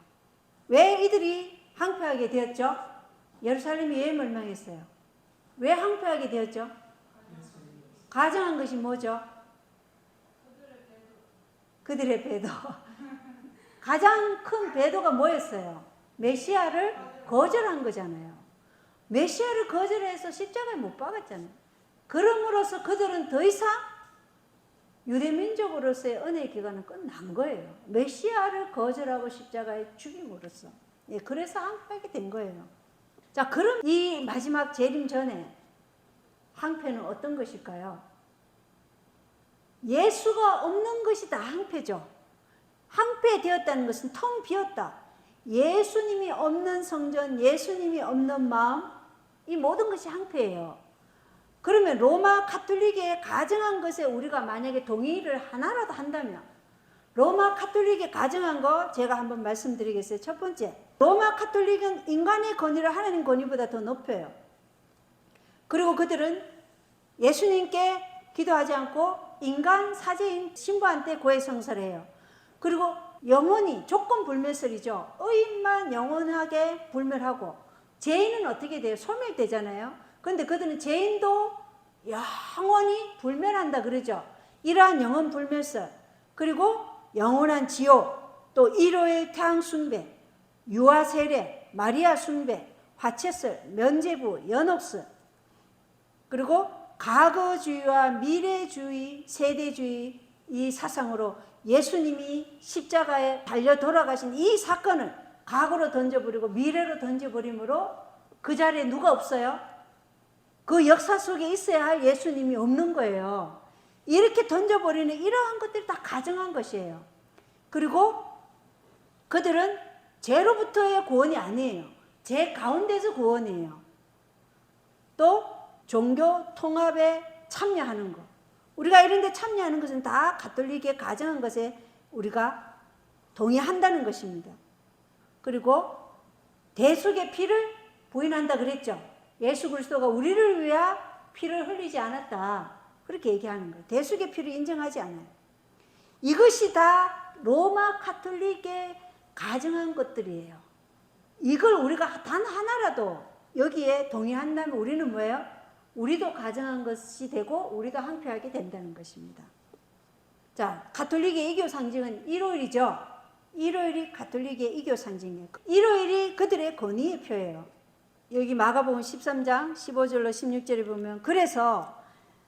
왜 이들이 황폐하게 되었죠? 예루살렘이 왜 멸망했어요? 왜 황폐하게 되었죠? 가정한 것이 뭐죠? 그들의 배도. 가장 큰 배도가 뭐였어요? 메시아를 거절한 거잖아요. 메시아를 거절해서 십자가에 못 박았잖아요. 그럼으로써 그들은 더 이상 유대민족으로서의 은혜의 기간은 끝난 거예요. 메시아를 거절하고 십자가에 죽임으로써. 예, 그래서 황폐하게 된 거예요. 자, 그럼 이 마지막 재림 전에 황폐는 어떤 것일까요? 예수가 없는 것이 다 황폐죠. 황폐되었다는 것은 텅 비었다. 예수님이 없는 성전, 예수님이 없는 마음, 이 모든 것이 황폐예요. 그러면 로마 가톨릭에 가정한 것에 우리가 만약에 동의를 하나라도 한다면 로마 가톨릭에 가정한 거 제가 한번 말씀드리겠어요. 첫 번째, 로마 가톨릭은 인간의 권위를 하나님 권위보다 더 높여요. 그리고 그들은 예수님께 기도하지 않고 인간 사제인 신부한테 고해성사해요. 그리고 영원히 조건 불멸설이죠. 의인만 영원하게 불멸하고 죄인은 어떻게 돼요? 소멸되잖아요. 그런데 그들은 죄인도 영원히 불멸한다 그러죠. 이러한 영원 불멸설, 그리고 영원한 지옥, 또 일요일 태양 숭배, 유아 세례, 마리아 숭배, 화채설, 면죄부, 연옥설, 그리고 과거주의와 미래주의, 세대주의 이 사상으로 예수님이 십자가에 달려 돌아가신 이 사건을 과거로 던져버리고 미래로 던져버림으로 그 자리에 누가 없어요? 그 역사 속에 있어야 할 예수님이 없는 거예요. 이렇게 던져버리는 이러한 것들이 다 가정한 것이에요. 그리고 그들은 죄로부터의 구원이 아니에요. 죄 가운데서 구원이에요. 또 종교 통합에 참여하는 것. 우리가 이런 데 참여하는 것은 다 가톨릭에 가정한 것에 우리가 동의한다는 것입니다. 그리고 대속의 피를 부인한다 그랬죠. 예수 그리스도가 우리를 위하 피를 흘리지 않았다. 그렇게 얘기하는 거예요. 대속의 피를 인정하지 않아요. 이것이 다 로마 가톨릭에 가정한 것들이에요. 이걸 우리가 단 하나라도 여기에 동의한다면 우리는 뭐예요? 우리도 가정한 것이 되고 우리도 황폐하게 된다는 것입니다. 자, 가톨릭의 이교 상징은 일요일이죠. 일요일이 가톨릭의 이교 상징이에요. 일요일이 그들의 권위의 표예요. 여기 마가복음 13장 15절로 16절에 보면 그래서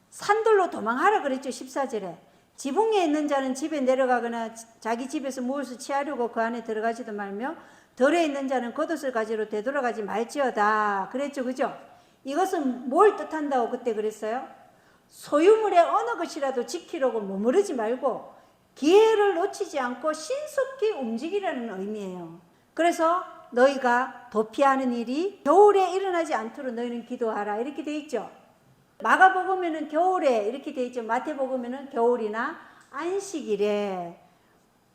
산들로 도망하라 그랬죠. 14절에 지붕에 있는 자는 집에 내려가거나 자기 집에서 무엇을 취하려고 그 안에 들어가지도 말며 덜에 있는 자는 겉옷을 가지러 되돌아가지 말지어다 그랬죠. 그죠? 이것은 뭘 뜻한다고 그때 그랬어요? 소유물의 어느 것이라도 지키려고 머무르지 말고 기회를 놓치지 않고 신속히 움직이라는 의미예요. 그래서 너희가 도피하는 일이 겨울에 일어나지 않도록 너희는 기도하라 이렇게 돼 있죠. 마가복음에는 겨울에 이렇게 돼 있죠. 마태복음에는 겨울이나 안식일에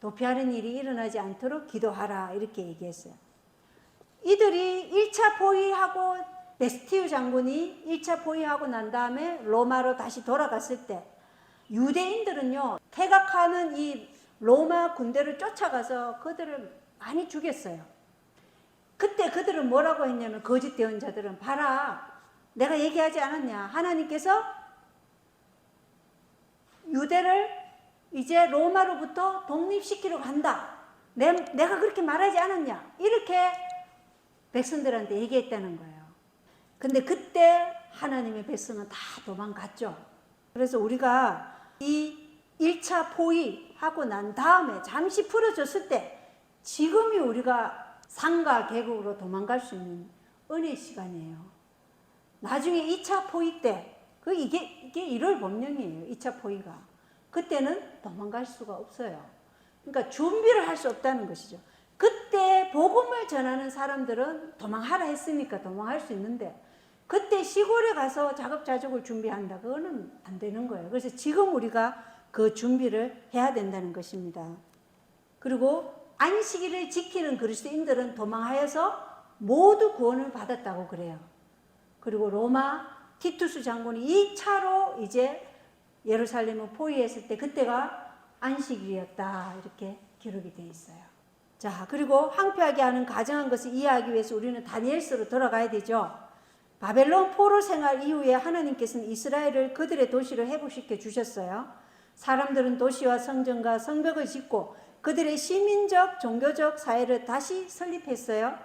도피하는 일이 일어나지 않도록 기도하라 이렇게 얘기했어요. 이들이 1차 포위하고 베스티우 장군이 1차 포위하고 난 다음에 로마로 다시 돌아갔을 때 유대인들은요 퇴각하는 이 로마 군대를 쫓아가서 그들을 많이 죽였어요. 그때 그들은 뭐라고 했냐면 거짓 대언자들은 봐라 내가 얘기하지 않았냐 하나님께서 유대를 이제 로마로부터 독립시키러 간다 내가 그렇게 말하지 않았냐 이렇게 백성들한테 얘기했다는 거예요. 근데 그때 하나님의 백성은 다 도망갔죠. 그래서 우리가 이 1차 포위하고 난 다음에 잠시 풀어졌을 때 지금이 우리가 상가 계곡으로 도망갈 수 있는 은혜 시간이에요. 나중에 2차 포위 때 이게 1월 법령이에요. 2차 포위가. 그때는 도망갈 수가 없어요. 그러니까 준비를 할 수 없다는 것이죠. 그때 복음을 전하는 사람들은 도망하라 했으니까 도망할 수 있는데 그때 시골에 가서 자급자족을 준비한다. 그거는 안 되는 거예요. 그래서 지금 우리가 그 준비를 해야 된다는 것입니다. 그리고 안식일을 지키는 그리스도인들은 도망하여서 모두 구원을 받았다고 그래요. 그리고 로마 티투스 장군이 2차로 이제 예루살렘을 포위했을 때 그때가 안식일이었다. 이렇게 기록이 되어 있어요. 자, 그리고 황폐하게 하는 가정한 것을 이해하기 위해서 우리는 다니엘서로 돌아가야 되죠. 바벨론 포로 생활 이후에 하나님께서는 이스라엘을 그들의 도시를 회복시켜 주셨어요. 사람들은 도시와 성전과 성벽을 짓고 그들의 시민적, 종교적 사회를 다시 설립했어요.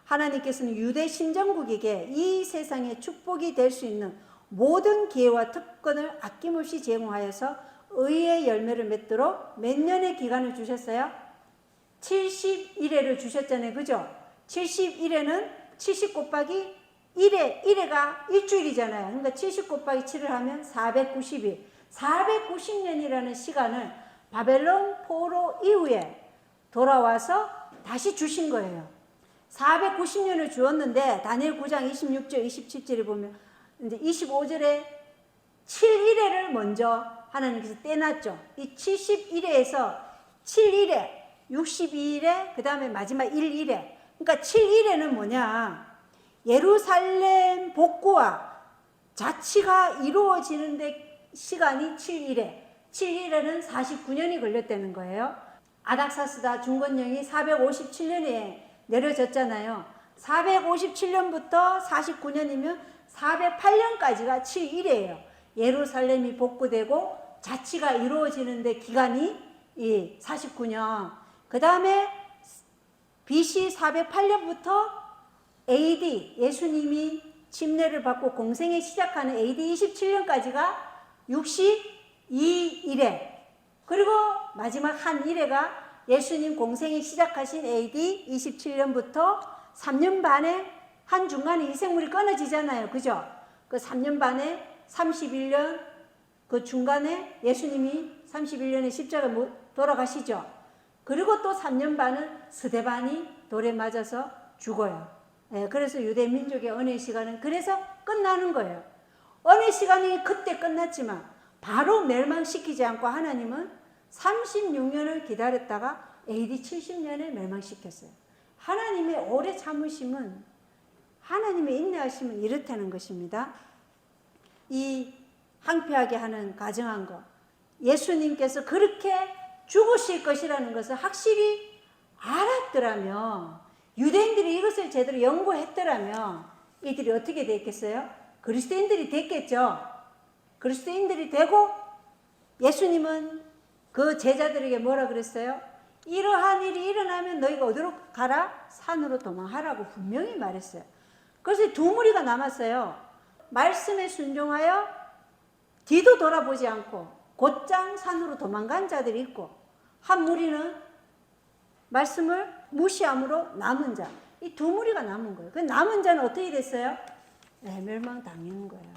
하나님께서는 유대 신정국에게 이 세상의 축복이 될 수 있는 모든 기회와 특권을 아낌없이 제공하여서 의의 열매를 맺도록 몇 년의 기간을 주셨어요? 71회를 주셨잖아요. 그죠? 71회는 70 곱하기 1회가 일주일이잖아요. 그러니까 70 곱하기 7을 하면 490일. 490년이라는 시간을 바벨론 포로 이후에 돌아와서 다시 주신 거예요. 490년을 주었는데 다니엘 9장 26절 27절에 보면 이제 25절에 7일회를 먼저 하나님께서 떼놨죠. 이 71회에서 7일회, 62일회, 그 다음에 마지막 1일회. 그러니까 7일회는 뭐냐? 예루살렘 복구와 자치가 이루어지는데 시간이 7일회. 7일회는 49년이 걸렸다는 거예요. 아닥사스다 중건령이 457년에 내려졌잖아요. 457년부터 49년이면 408년까지가 7일회예요. 예루살렘이 복구되고 자치가 이루어지는데 기간이 49년. 그 다음에 BC 408년부터 AD 예수님이 침례를 받고 공생에 시작하는 AD 27년까지가 62일회. 그리고 마지막 한 일회가 예수님 공생이 시작하신 AD 27년부터 3년 반에 한 중간에 이생물이 끊어지잖아요. 그죠? 그 3년 반에 31년 그 중간에 예수님이 31년에 십자가 돌아가시죠. 그리고 또 3년 반은 스데반이 돌에 맞아서 죽어요. 그래서 유대 민족의 은혜 시간은 그래서 끝나는 거예요. 은혜 시간이 그때 끝났지만 바로 멸망시키지 않고 하나님은 36년을 기다렸다가 AD 70년에 멸망시켰어요. 하나님의 오래 참으심은 하나님의 인내하심은 이렇다는 것입니다. 이 황폐하게 하는 가정한 것, 예수님께서 그렇게 죽으실 것이라는 것을 확실히 알았더라면, 유대인들이 이것을 제대로 연구했더라면 이들이 어떻게 됐겠어요? 그리스도인들이 됐겠죠. 그리스도인들이 되고 예수님은 그 제자들에게 뭐라 그랬어요? 이러한 일이 일어나면 너희가 어디로 가라? 산으로 도망하라고 분명히 말했어요. 그래서 두 무리가 남았어요. 말씀에 순종하여 뒤도 돌아보지 않고 곧장 산으로 도망간 자들이 있고, 한 무리는 말씀을 무시함으로 남은 자, 이 두 무리가 남은 거예요. 그 남은 자는 어떻게 됐어요? 네, 멸망당하는 거예요.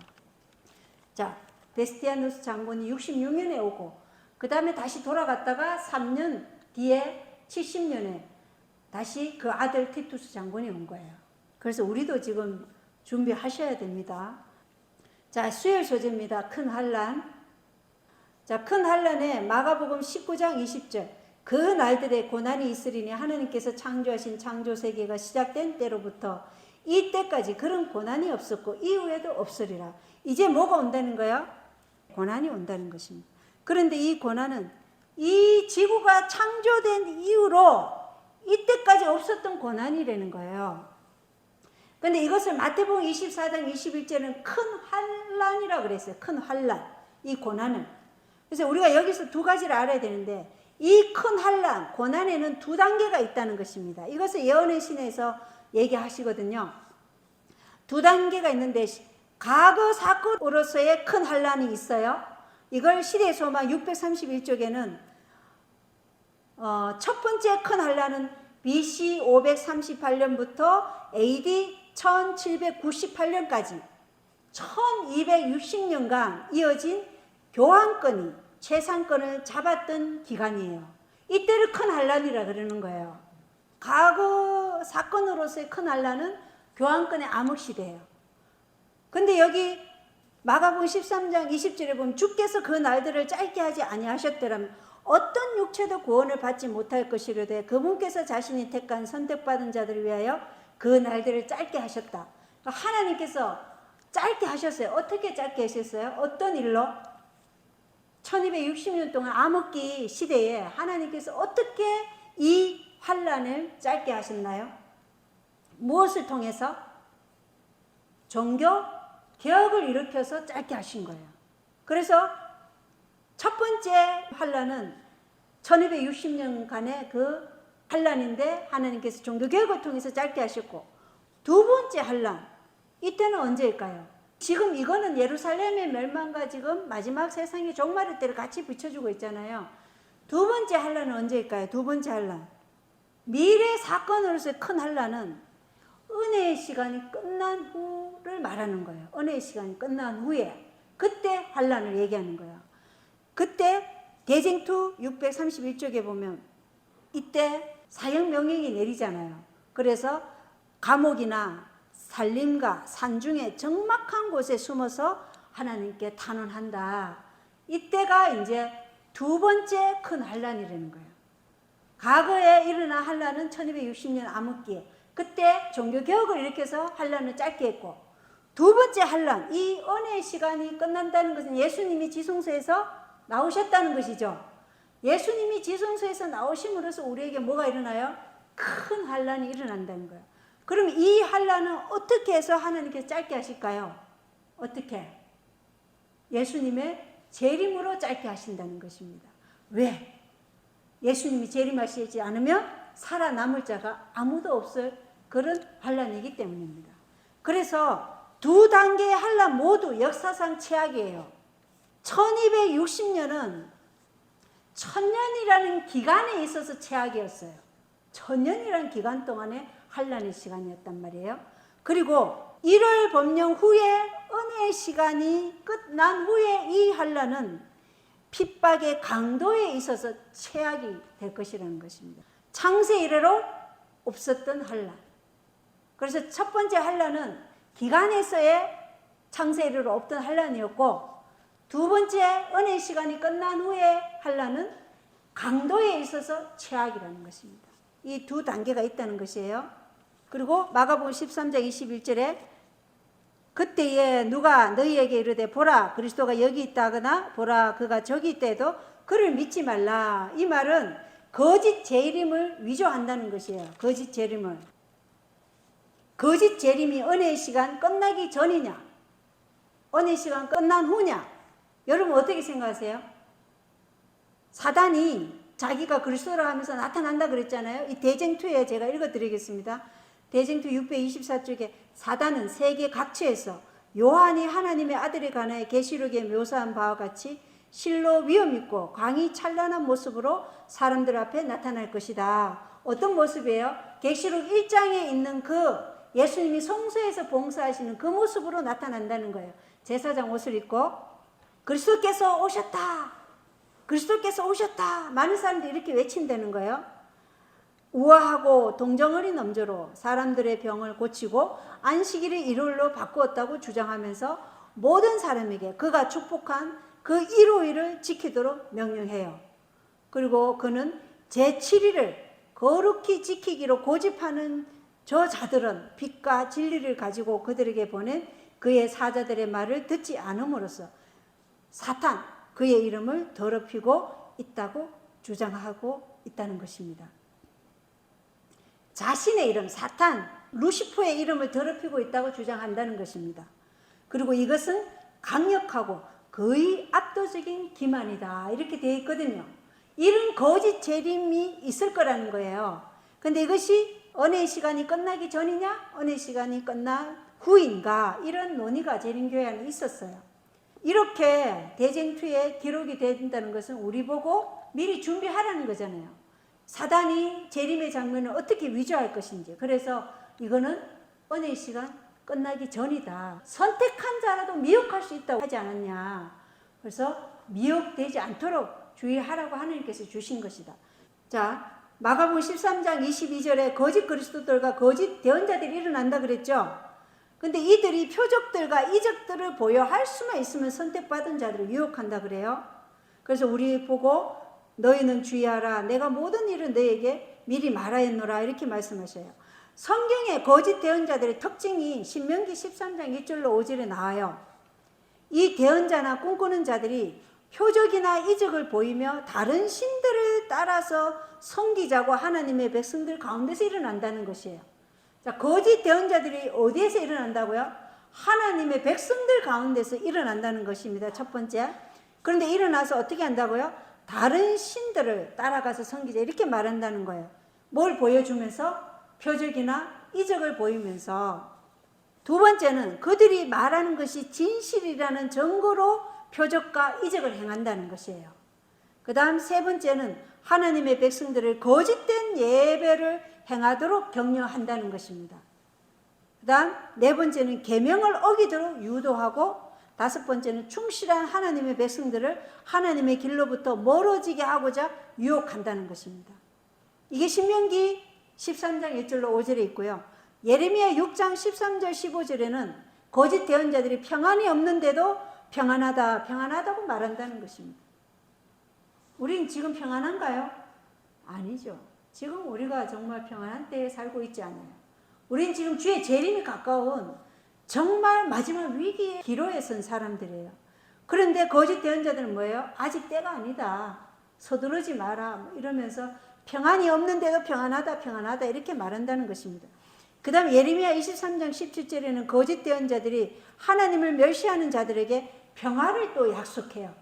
자, 베스티아누스 장군이 66년에 오고, 그 다음에 다시 돌아갔다가 3년 뒤에 70년에 다시 그 아들 티투스 장군이 온 거예요. 그래서 우리도 지금 준비하셔야 됩니다. 자, 수열 소재입니다. 큰 환란. 자, 큰 환란에 마가복음 19장 20절. 그 날들에 고난이 있으리니 하나님께서 창조하신 창조세계가 시작된 때로부터 이때까지 그런 고난이 없었고 이후에도 없으리라. 이제 뭐가 온다는 거예요? 고난이 온다는 것입니다. 그런데 이 고난은 이 지구가 창조된 이후로 이때까지 없었던 고난이라는 거예요. 그런데 이것을 마태복음 24장 21절은 큰 환란이라고 그랬어요. 큰 환란, 이 고난을. 그래서 우리가 여기서 두 가지를 알아야 되는데, 이 큰 환란, 고난에는 두 단계가 있다는 것입니다. 이것을 예언의 신에서 얘기하시거든요. 두 단계가 있는데, 과거 사건으로서의 큰 환란이 있어요. 이걸 시대의 소망 631쪽에는 첫 번째 큰 환란은 BC 538년부터 AD 1798년까지 1260년간 이어진 교황권이 최상권을 잡았던 기간이에요. 이때를 큰 환란이라 그러는 거예요. 과거 사건으로서의 큰 환란은 교황권의 암흑시대예요. 근데 여기 마가복음 13장 20절에 보면 주께서 그 날들을 짧게 하지 아니하셨더라면 어떤 육체도 구원을 받지 못할 것이로되 그분께서 자신이 택한 선택받은 자들을 위하여 그 날들을 짧게 하셨다. 그러니까 하나님께서 짧게 하셨어요. 어떻게 짧게 하셨어요? 어떤 일로? 1260년 동안 암흑기 시대에 하나님께서 어떻게 이 환란을 짧게 하셨나요? 무엇을 통해서? 종교 개혁을 일으켜서 짧게 하신 거예요. 그래서 첫 번째 환란은 1260년간의 그 환란인데 하나님께서 종교 개혁을 통해서 짧게 하셨고, 두 번째 환란, 이때는 언제일까요? 지금 이거는 예루살렘의 멸망과 지금 마지막 세상의 종말의 때를 같이 비춰주고 있잖아요. 두 번째 환란은 언제일까요? 두 번째 환란, 미래 사건으로서의 큰 환란은 은혜의 시간이 끝난 후를 말하는 거예요. 은혜의 시간이 끝난 후에 그때 환란을 얘기하는 거예요. 그때 대쟁투 631쪽에 보면 이때 사형 명령이 내리잖아요. 그래서 감옥이나 산림과 산중에 적막한 곳에 숨어서 하나님께 탄원한다. 이때가 이제 두 번째 큰 환란이라는 거예요. 과거에 일어난 환란은 1260년 암흑기에 그때 종교개혁을 일으켜서 환란을 짧게 했고, 두 번째 환란, 이 은혜의 시간이 끝난다는 것은 예수님이 지성소에서 나오셨다는 것이죠. 예수님이 지성소에서 나오심으로써 우리에게 뭐가 일어나요? 큰 환란이 일어난다는 거예요. 그럼 이 환란은 어떻게 해서 하나님께서 짧게 하실까요? 어떻게? 예수님의 재림으로 짧게 하신다는 것입니다. 왜? 예수님이 재림하시지 않으면 살아남을 자가 아무도 없을 그런 환란이기 때문입니다. 그래서 두 단계의 환란 모두 역사상 최악이에요. 1260년은 천년이라는 기간에 있어서 최악이었어요. 천년이라는 기간 동안에 환란의 시간이었단 말이에요. 그리고 1월 법령 후에 은혜의 시간이 끝난 후에 이 환란은 핍박의 강도에 있어서 최악이 될 것이라는 것입니다. 창세 이래로 없었던 환란. 그래서 첫 번째 환란은 기간에서의 창세 이래로 없던 환란이었고, 두 번째 은혜의 시간이 끝난 후에 환란은 강도에 있어서 최악이라는 것입니다. 이 두 단계가 있다는 것이에요. 그리고 마가복음 13장 21절에 그때에 누가 너희에게 이르되 보라 그리스도가 여기 있다거나 보라 그가 저기 있다해도 그를 믿지 말라. 이 말은 거짓 재림을 위조한다는 것이에요. 거짓 재림을. 거짓 재림이 은혜의 시간 끝나기 전이냐, 은혜의 시간 끝난 후냐? 여러분 어떻게 생각하세요? 사단이 자기가 그리스도라 하면서 나타난다 그랬잖아요. 이 대쟁투에 제가 읽어드리겠습니다. 대쟁투 624쪽에 사단은 세계 각처에서 요한이 하나님의 아들에 관하여 계시록에 묘사한 바와 같이 실로 위엄있고 광이 찬란한 모습으로 사람들 앞에 나타날 것이다. 어떤 모습이에요? 계시록 1장에 있는 그 예수님이 성소에서 봉사하시는 그 모습으로 나타난다는 거예요. 제사장 옷을 입고 그리스도께서 오셨다. 그리스도께서 오셨다. 많은 사람들이 이렇게 외친다는 거예요. 우아하고 동정어린 음조로 사람들의 병을 고치고 안식일을 일요일로 바꾸었다고 주장하면서 모든 사람에게 그가 축복한 그 일요일을 지키도록 명령해요. 그리고 그는 제7일을 거룩히 지키기로 고집하는 저 자들은 빛과 진리를 가지고 그들에게 보낸 그의 사자들의 말을 듣지 않음으로써 사탄, 그의 이름을 더럽히고 있다고 주장하고 있다는 것입니다. 자신의 이름, 사탄, 루시퍼의 이름을 더럽히고 있다고 주장한다는 것입니다. 그리고 이것은 강력하고 거의 압도적인 기만이다. 이렇게 되어 있거든요. 이런 거짓 재림이 있을 거라는 거예요. 근데 이것이 은혜의 시간이 끝나기 전이냐? 은혜의 시간이 끝난 후인가? 이런 논의가 재림교회 안에 있었어요. 이렇게 대쟁투에 기록이 된다는 것은 우리 보고 미리 준비하라는 거잖아요. 사단이 재림의 장면을 어떻게 위조할 것인지. 그래서 이거는 은혜의 시간 끝나기 전이다. 선택한 자라도 미혹할 수 있다고 하지 않았냐. 그래서 미혹되지 않도록 주의하라고 하나님께서 주신 것이다. 자, 마가복음 13장 22절에 거짓 그리스도들과 거짓 대언자들이 일어난다 그랬죠. 근데 이들이 표적들과 이적들을 보여할 수만 있으면 선택받은 자들을 유혹한다 그래요. 그래서 우리 보고 너희는 주의하라. 내가 모든 일을 너희에게 미리 말하였노라. 이렇게 말씀하셔요. 성경의 거짓 대언자들의 특징이 신명기 13장 1절로 5절에 나와요. 이 대언자나 꿈꾸는 자들이 표적이나 이적을 보이며 다른 신들을 따라서 섬기자고 하나님의 백성들 가운데서 일어난다는 것이에요. 자, 거짓 대언자들이 어디에서 일어난다고요? 하나님의 백성들 가운데서 일어난다는 것입니다. 첫 번째. 그런데 일어나서 어떻게 한다고요? 다른 신들을 따라가서 섬기자 이렇게 말한다는 거예요. 뭘 보여주면서? 표적이나 이적을 보이면서. 두 번째는 그들이 말하는 것이 진실이라는 증거로 표적과 이적을 행한다는 것이에요. 그 다음 세 번째는 하나님의 백성들을 거짓된 예배를 행하도록 격려한다는 것입니다. 그 다음 네 번째는 계명을 어기도록 유도하고 다섯 번째는 충실한 하나님의 백성들을 하나님의 길로부터 멀어지게 하고자 유혹한다는 것입니다. 이게 신명기 13장 1절로 5절에 있고요. 예레미야 6장 13절 15절에는 거짓 대언자들이 평안이 없는데도 평안하다, 평안하다고 말한다는 것입니다. 우린 지금 평안한가요? 아니죠. 지금 우리가 정말 평안한 때에 살고 있지 않아요. 우린 지금 주의 재림이 가까운 정말 마지막 위기의 기로에 선 사람들이에요. 그런데 거짓 대언자들은 뭐예요? 아직 때가 아니다. 서두르지 마라. 이러면서 평안이 없는데도 평안하다, 평안하다 이렇게 말한다는 것입니다. 그 다음 예레미야 23장 17절에는 거짓 대언자들이 하나님을 멸시하는 자들에게 평화를 또 약속해요.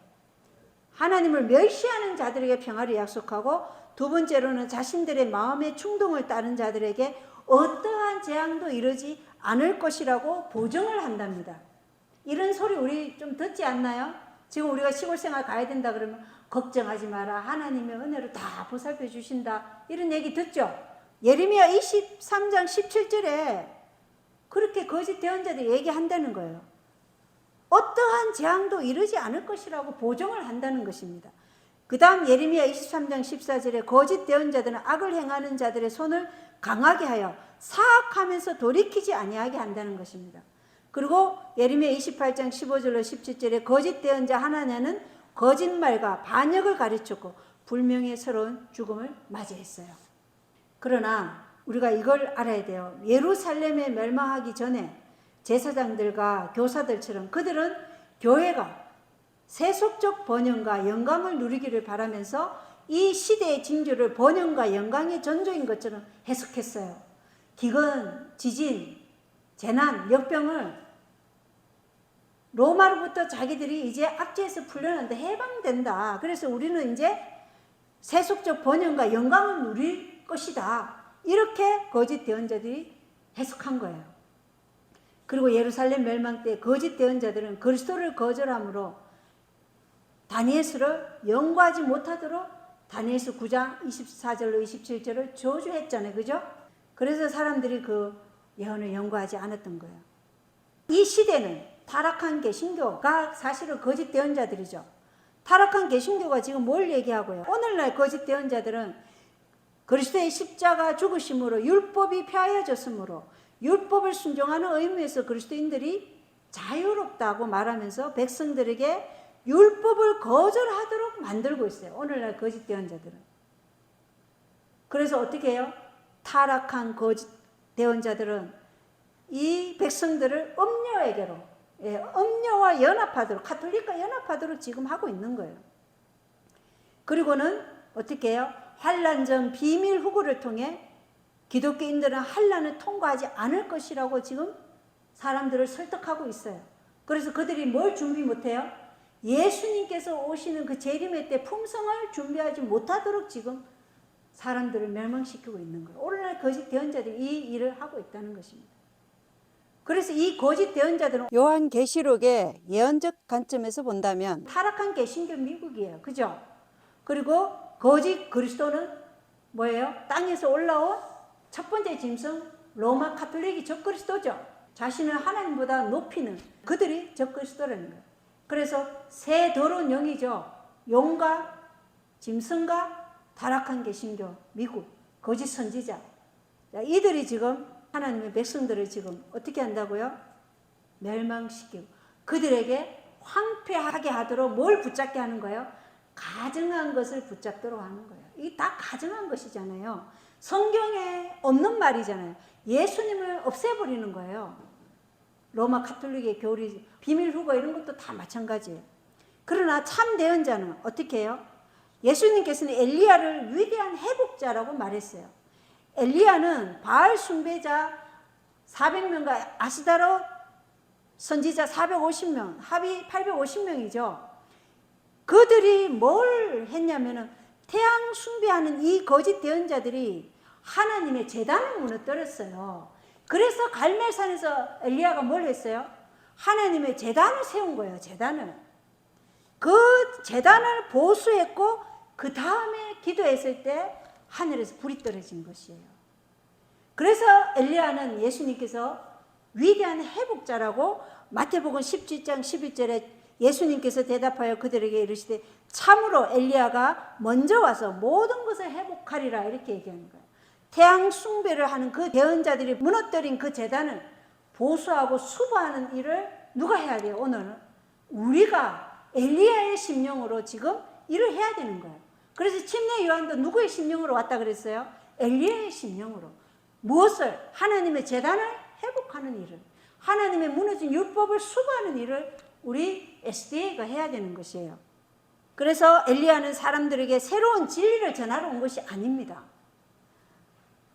하나님을 멸시하는 자들에게 평화를 약속하고 두 번째로는 자신들의 마음의 충동을 따른 자들에게 어떠한 재앙도 이르지 않을 것이라고 보증을 한답니다. 이런 소리 우리 좀 듣지 않나요? 지금 우리가 시골 생활 가야 된다 그러면 걱정하지 마라. 하나님의 은혜로 다 보살펴 주신다. 이런 얘기 듣죠? 예레미야 23장 17절에 그렇게 거짓 대언자들이 얘기한다는 거예요. 어떠한 재앙도 이르지 않을 것이라고 보증을 한다는 것입니다. 그 다음 예레미야 23장 14절에 거짓 대언자들은 악을 행하는 자들의 손을 강하게 하여 사악하면서 돌이키지 아니하게 한다는 것입니다. 그리고 예레미야 28장 15절로 17절에 거짓 대언자 하나냐는 거짓말과 반역을 가르쳤고 불명예 스러운 죽음을 맞이했어요. 그러나 우리가 이걸 알아야 돼요. 예루살렘에 멸망하기 전에 제사장들과 교사들처럼 그들은 교회가 세속적 번영과 영광을 누리기를 바라면서 이 시대의 징조를 번영과 영광의 전조인 것처럼 해석했어요. 기근, 지진, 재난, 역병을 로마로부터 자기들이 이제 압제해서 풀려났는데 해방된다. 그래서 우리는 이제 세속적 번영과 영광을 누릴 것이다. 이렇게 거짓 대언자들이 해석한 거예요. 그리고 예루살렘 멸망 때 거짓 대언자들은 그리스도를 거절함으로 다니엘서를 연구하지 못하도록 다니엘서 9장 24절로 27절을 저주했잖아요. 그죠? 그래서 사람들이 그 예언을 연구하지 않았던 거예요. 이 시대는 타락한 개신교가 사실은 거짓 대언자들이죠. 타락한 개신교가 지금 뭘 얘기하고요? 오늘날 거짓 대언자들은 그리스도의 십자가 죽으심으로 율법이 폐하여졌으므로 율법을 순종하는 의무에서 그리스도인들이 자유롭다고 말하면서 백성들에게 율법을 거절하도록 만들고 있어요. 오늘날 거짓 대언자들은. 그래서 어떻게 해요? 타락한 거짓 대언자들은 이 백성들을 음료에게로, 음료와 연합하도록, 가톨릭과 연합하도록 지금 하고 있는 거예요. 그리고는 어떻게 해요? 환난 전 비밀 후보를 통해 기독교인들은 환난을 통과하지 않을 것이라고 지금 사람들을 설득하고 있어요. 그래서 그들이 뭘 준비 못해요? 예수님께서 오시는 그 재림의 때 풍성을 준비하지 못하도록 지금 사람들을 멸망시키고 있는 거예요. 오늘날 거짓 대언자들이 이 일을 하고 있다는 것입니다. 그래서 이 거짓 대언자들은 요한계시록의 예언적 관점에서 본다면 타락한 개신교 미국이에요. 그죠? 그리고 거짓 그리스도는 뭐예요? 땅에서 올라온 첫 번째 짐승 로마 가톨릭이 적그리스도죠. 자신을 하나님보다 높이는 그들이 적그리스도라는 거예요. 그래서 새 더러운 영이죠. 용과 짐승과 타락한 개신교 미국 거짓 선지자, 이들이 지금 하나님의 백성들을 지금 어떻게 한다고요? 멸망시키고 그들에게 황폐하게 하도록 뭘 붙잡게 하는 거예요? 가증한 것을 붙잡도록 하는 거예요. 이게 다 가증한 것이잖아요. 성경에 없는 말이잖아요. 예수님을 없애버리는 거예요. 로마 가톨릭의 교리, 비밀 후보 이런 것도 다 마찬가지예요. 그러나 참 대언자는 어떻게 해요? 예수님께서는 엘리야를 위대한 회복자라고 말했어요. 엘리야는 바알 숭배자 400명과 아스다롯 선지자 450명, 합이 850명이죠. 그들이 뭘 했냐면은 태양 숭배하는 이 거짓 대언자들이 하나님의 제단을 무너뜨렸어요. 그래서 갈멜산에서 엘리야가 뭘 했어요? 하나님의 제단을 세운 거예요. 제단을. 그 제단을 보수했고 그 다음에 기도했을 때 하늘에서 불이 떨어진 것이에요. 그래서 엘리야는 예수님께서 위대한 회복자라고 마태복음 17장 11절에 예수님께서 대답하여 그들에게 이르시되 참으로 엘리야가 먼저 와서 모든 것을 회복하리라 이렇게 얘기하는 거예요. 태양 숭배를 하는 그 대언자들이 무너뜨린 그 제단을 보수하고 수보하는 일을 누가 해야 돼요? 오늘은 우리가 엘리야의 심령으로 지금 일을 해야 되는 거예요. 그래서 침례 요한도 누구의 심령으로 왔다 그랬어요? 엘리야의 심령으로. 무엇을? 하나님의 제단을 회복하는 일을, 하나님의 무너진 율법을 수보하는 일을 우리 SDA가 해야 되는 것이에요. 그래서 엘리야는 사람들에게 새로운 진리를 전하러 온 것이 아닙니다.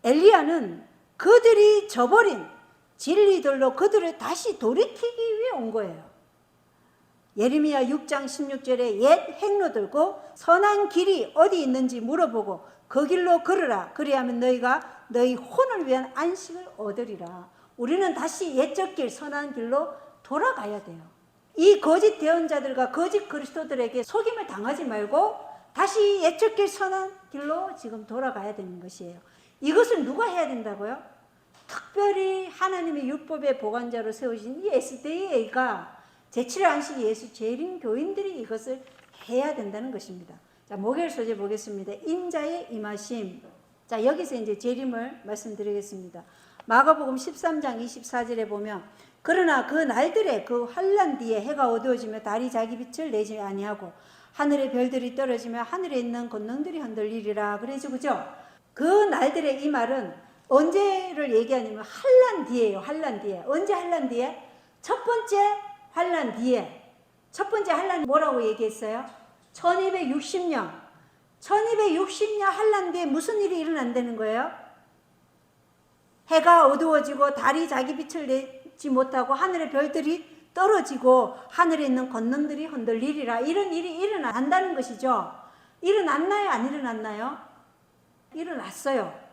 엘리야는 그들이 저버린 진리들로 그들을 다시 돌이키기 위해 온 거예요. 예레미야 6장 16절에 옛 행로 들고 선한 길이 어디 있는지 물어보고 그 길로 걸으라. 그리하면 너희가 너희 혼을 위한 안식을 얻으리라. 우리는 다시 옛적 길 선한 길로 돌아가야 돼요. 이 거짓 대언자들과 거짓 그리스도들에게 속임을 당하지 말고 다시 옛적 길 선한 길로 지금 돌아가야 되는 것이에요. 이것을 누가 해야 된다고요? 특별히 하나님의 율법의 보관자로 세우신 이 SDA가 제7일 안식 예수 재림 교인들이 이것을 해야 된다는 것입니다. 자, 목요일 소재 보겠습니다. 인자의 임하심. 자, 여기서 이제 재림을 말씀드리겠습니다. 마가복음 13장 24절에 보면 그러나 그 날들에 그 환난 뒤에 해가 어두워지며 달이 자기 빛을 내지 아니하고 하늘의 별들이 떨어지며 하늘에 있는 권능들이 흔들리리라. 그래서 그죠? 그 날들의 이 말은 언제를 얘기하냐면 환난 뒤에요. 환난 뒤에. 언제 환난 뒤에? 첫 번째 환난 뒤에. 첫 번째 환난이 뭐라고 얘기했어요? 1260년. 1260년 환난 뒤에 무슨 일이 일어난다는 거예요? 해가 어두워지고 달이 자기 빛을 내지 못하고 하늘의 별들이 떨어지고 하늘에 있는 권능들이 흔들리리라. 이런 일이 일어난다는 것이죠. 일어났나요? 안 일어났나요? 일어났어요.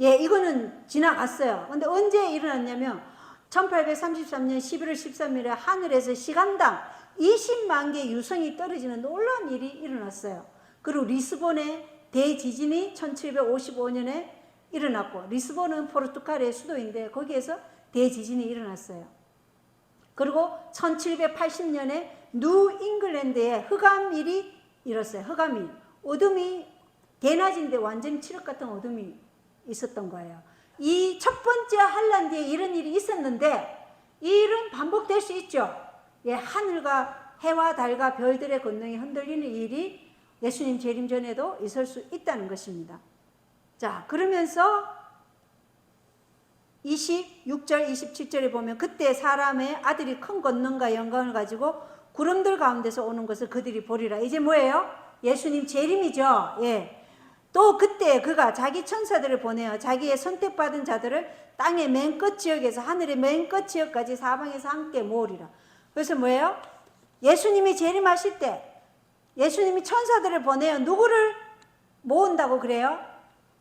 예, 이거는 지나갔어요. 근데 언제 일어났냐면 1833년 11월 13일에 하늘에서 시간당 20만 개의 유성이 떨어지는 놀라운 일이 일어났어요. 그리고 리스본에 대지진이 1755년에 일어났고, 리스본은 포르투갈의 수도인데 거기에서 대지진이 일어났어요. 그리고 1780년에 뉴 잉글랜드에 흑암일이 일었어요. 흑암일. 어둠이 대낮인데 완전히 칠흑 같은 어둠이 있었던 거예요. 이 첫 번째 한란디에 이런 일이 있었는데 이 일은 반복될 수 있죠. 예, 하늘과 해와 달과 별들의 권능이 흔들리는 일이 예수님 재림 전에도 있을 수 있다는 것입니다. 자, 그러면서 26절 27절에 보면 그때 사람의 아들이 큰 권능과 영광을 가지고 구름들 가운데서 오는 것을 그들이 보리라. 이제 뭐예요? 예수님 재림이죠. 예. 또 그때 그가 자기 천사들을 보내어 자기의 선택받은 자들을 땅의 맨 끝 지역에서 하늘의 맨 끝 지역까지 사방에서 함께 모으리라. 그래서 뭐예요? 예수님이 재림하실 때 예수님이 천사들을 보내어 누구를 모은다고 그래요?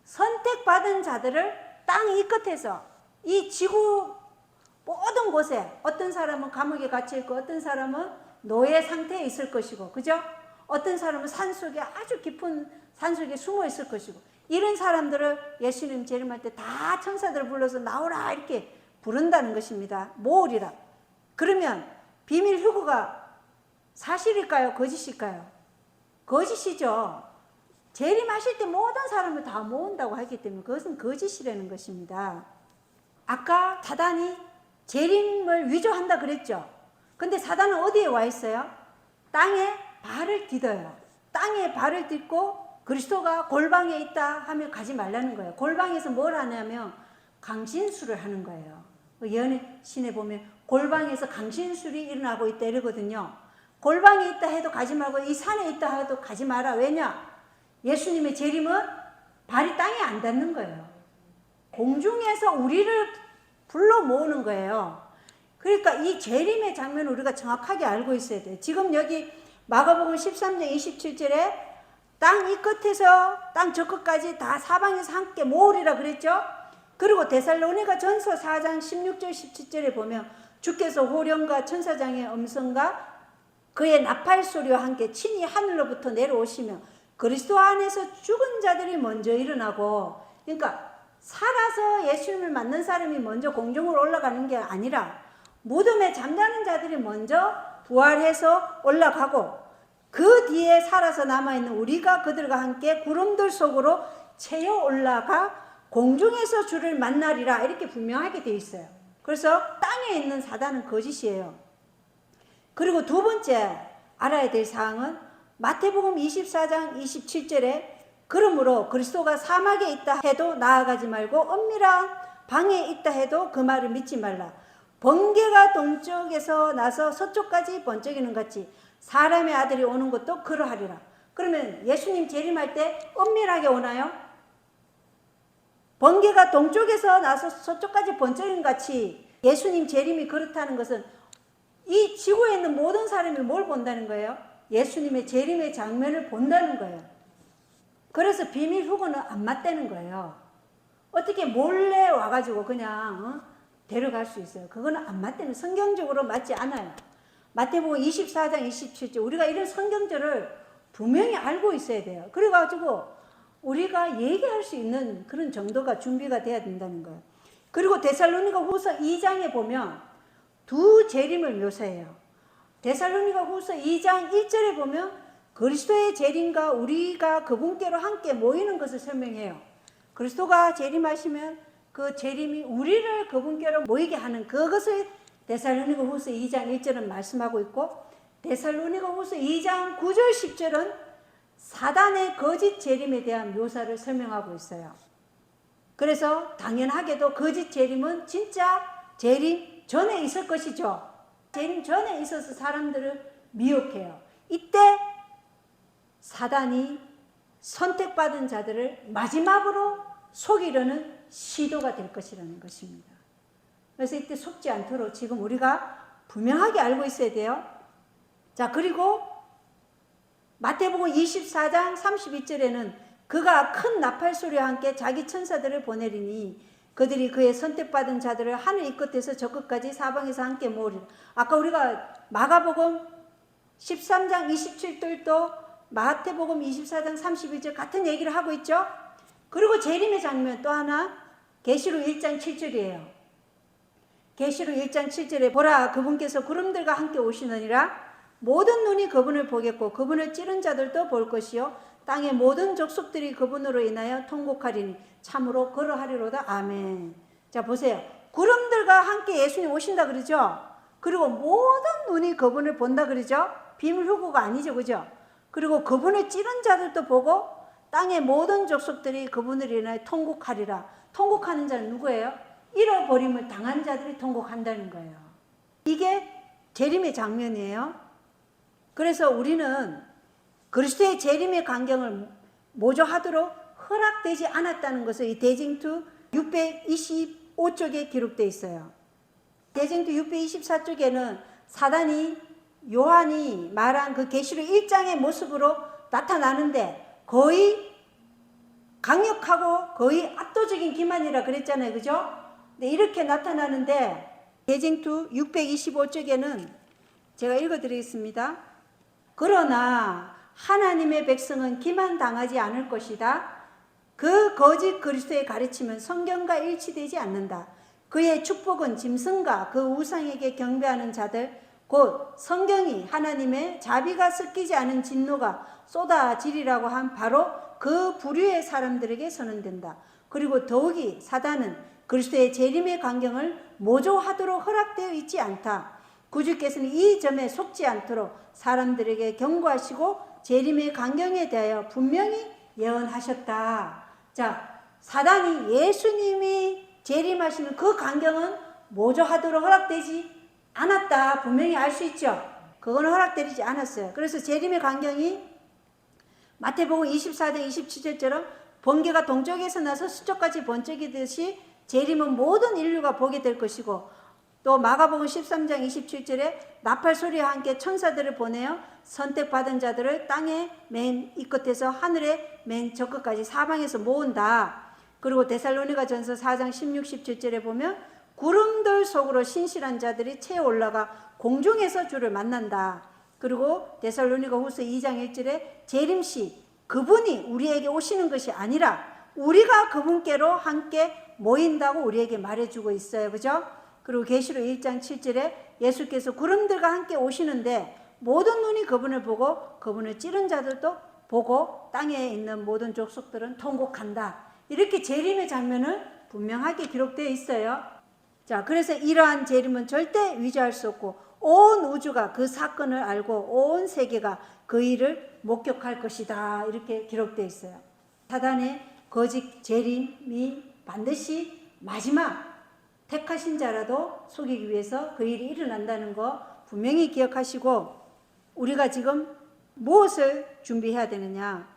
선택받은 자들을 땅 이 끝에서 이 지구 모든 곳에, 어떤 사람은 감옥에 갇혀 있고 어떤 사람은 노예 상태에 있을 것이고, 그죠? 어떤 사람은 산속에 아주 깊은 산속에 숨어 있을 것이고, 이런 사람들을 예수님 재림할 때 다 천사들을 불러서 나오라 이렇게 부른다는 것입니다. 모으리라. 그러면 비밀 휴거가 사실일까요? 거짓일까요? 거짓이죠. 재림하실 때 모든 사람을 다 모은다고 하기 때문에 그것은 거짓이라는 것입니다. 아까 사단이 재림을 위조한다 그랬죠. 근데 사단은 어디에 와 있어요? 땅에 발을 디뎌요. 땅에 발을 딛고 그리스도가 골방에 있다 하면 가지 말라는 거예요. 골방에서 뭘 하냐면 강신술을 하는 거예요. 예언의 신에 보면 골방에서 강신술이 일어나고 있다 이러거든요. 골방에 있다 해도 가지 말고 이 산에 있다 해도 가지 마라. 왜냐? 예수님의 재림은 발이 땅에 안 닿는 거예요. 공중에서 우리를 불러 모으는 거예요. 그러니까 이 재림의 장면을 우리가 정확하게 알고 있어야 돼요. 지금 여기 마가복음 13장 27절에 땅 이 끝에서 땅 저 끝까지 다 사방에서 함께 모으리라 그랬죠. 그리고 데살로니가 전서 4장 16절 17절에 보면 주께서 호령과 천사장의 음성과 그의 나팔 소리와 함께 친히 하늘로부터 내려오시며 그리스도 안에서 죽은 자들이 먼저 일어나고, 그러니까 살아서 예수님을 만난 사람이 먼저 공중으로 올라가는 게 아니라 무덤에 잠자는 자들이 먼저 부활해서 올라가고 그 뒤에 살아서 남아있는 우리가 그들과 함께 구름들 속으로 채어 올라가 공중에서 주를 만나리라 이렇게 분명하게 되어 있어요. 그래서 땅에 있는 사단은 거짓이에요. 그리고 두 번째 알아야 될 사항은 마태복음 24장 27절에 그러므로 그리스도가 사막에 있다 해도 나아가지 말고 은밀한 방에 있다 해도 그 말을 믿지 말라. 번개가 동쪽에서 나서 서쪽까지 번쩍이는 같이 사람의 아들이 오는 것도 그러하리라. 그러면 예수님 재림할 때 은밀하게 오나요? 번개가 동쪽에서 나서 서쪽까지 번쩍이는 같이 예수님 재림이 그렇다는 것은 이 지구에 있는 모든 사람이 뭘 본다는 거예요? 예수님의 재림의 장면을 본다는 거예요. 그래서 비밀 후보는 안 맞다는 거예요. 어떻게 몰래 와가지고 그냥 데려갈 수 있어요. 그거는 안 맞다는, 성경적으로 맞지 않아요. 마태복음 24장 27절 우리가 이런 성경절을 분명히 알고 있어야 돼요. 그래가지고 우리가 얘기할 수 있는 그런 정도가 준비가 돼야 된다는 거예요. 그리고 데살로니가 후서 2장에 보면 두 재림을 묘사해요. 데살로니가 후서 2장 1절에 보면 그리스도의 재림과 우리가 그분께로 함께 모이는 것을 설명해요. 그리스도가 재림하시면 그 재림이 우리를 그분께로 모이게 하는 그것을 데살로니가 후서 2장 1절은 말씀하고 있고, 데살로니가 후서 2장 9절 10절은 사단의 거짓 재림에 대한 묘사를 설명하고 있어요. 그래서 당연하게도 거짓 재림은 진짜 재림 전에 있을 것이죠. 재림 전에 있어서 사람들을 미혹해요. 이때 사단이 선택받은 자들을 마지막으로 속이려는 시도가 될 것이라는 것입니다. 그래서 이때 속지 않도록 지금 우리가 분명하게 알고 있어야 돼요. 자, 그리고 마태복음 24장 32절에는 그가 큰 나팔 소리와 함께 자기 천사들을 보내리니 그들이 그의 선택받은 자들을 하늘 이 끝에서 저 끝까지 사방에서 함께 모으리라. 아까 우리가 마가복음 13장 27절도 마태복음 24장 31절 같은 얘기를 하고 있죠. 그리고 재림의 장면 또 하나 계시록 1장 7절이에요. 계시록 1장 7절에 보라 그분께서 구름들과 함께 오시느니라 모든 눈이 그분을 보겠고 그분을 찌른 자들도 볼 것이요 땅의 모든 족속들이 그분으로 인하여 통곡하리니 참으로 그러하리로다. 아멘. 자 보세요. 구름들과 함께 예수님 오신다 그러죠. 그리고 모든 눈이 그분을 본다 그러죠. 비밀 후보가 아니죠. 그죠? 그리고 그분을 찌른 자들도 보고 땅의 모든 족속들이 그분을 인하여 통곡하리라. 통곡하는 자는 누구예요? 잃어버림을 당한 자들이 통곡한다는 거예요. 이게 재림의 장면이에요. 그래서 우리는 그리스도의 재림의 광경을 모조하도록 허락되지 않았다는 것을 이 대징투 625쪽에 기록되어 있어요. 대징투 624쪽에는 사단이 요한이 말한 그 계시록 1장의 모습으로 나타나는데 거의 강력하고 거의 압도적인 기만이라 그랬잖아요. 그죠? 근데 이렇게 나타나는데 대징투 625쪽에는 제가 읽어드리겠습니다. 그러나 하나님의 백성은 기만당하지 않을 것이다. 그 거짓 그리스도의 가르침은 성경과 일치되지 않는다. 그의 축복은 짐승과 그 우상에게 경배하는 자들 곧 성경이 하나님의 자비가 섞이지 않은 진노가 쏟아지리라고 한 바로 그 부류의 사람들에게 선언된다. 그리고 더욱이 사단은 그리스도의 재림의 광경을 모조하도록 허락되어 있지 않다. 구주께서는 이 점에 속지 않도록 사람들에게 경고하시고 재림의 광경에 대하여 분명히 예언하셨다. 자, 사단이 예수님이 재림하시는 그 광경은 모조하도록 허락되지 않았다. 분명히 알 수 있죠. 그건 허락되지 않았어요. 그래서 재림의 광경이 마태복음 24장 27절처럼 번개가 동쪽에서 나서 서쪽까지 번쩍이듯이 재림은 모든 인류가 보게 될 것이고 또 마가복음 13장 27절에 나팔 소리와 함께 천사들을 보내어 선택받은 자들을 땅의 맨 이 끝에서 하늘의 맨 저 끝까지 사방에서 모은다. 그리고 데살로니가 전서 4장 16, 17절에 보면 구름들 속으로 신실한 자들이 채 올라가 공중에서 주를 만난다. 그리고 데살로니가 후서 2장 1절에 재림시 그분이 우리에게 오시는 것이 아니라 우리가 그분께로 함께 모인다고 우리에게 말해주고 있어요. 그죠? 그리고 계시록 1장 7절에 예수께서 구름들과 함께 오시는데 모든 눈이 그분을 보고 그분을 찌른 자들도 보고 땅에 있는 모든 족속들은 통곡한다. 이렇게 재림의 장면을 분명하게 기록되어 있어요. 자, 그래서 이러한 재림은 절대 위조할 수 없고 온 우주가 그 사건을 알고 온 세계가 그 일을 목격할 것이다. 이렇게 기록되어 있어요. 사단의 거짓 재림이 반드시 마지막 택하신 자라도 속이기 위해서 그 일이 일어난다는 거 분명히 기억하시고 우리가 지금 무엇을 준비해야 되느냐.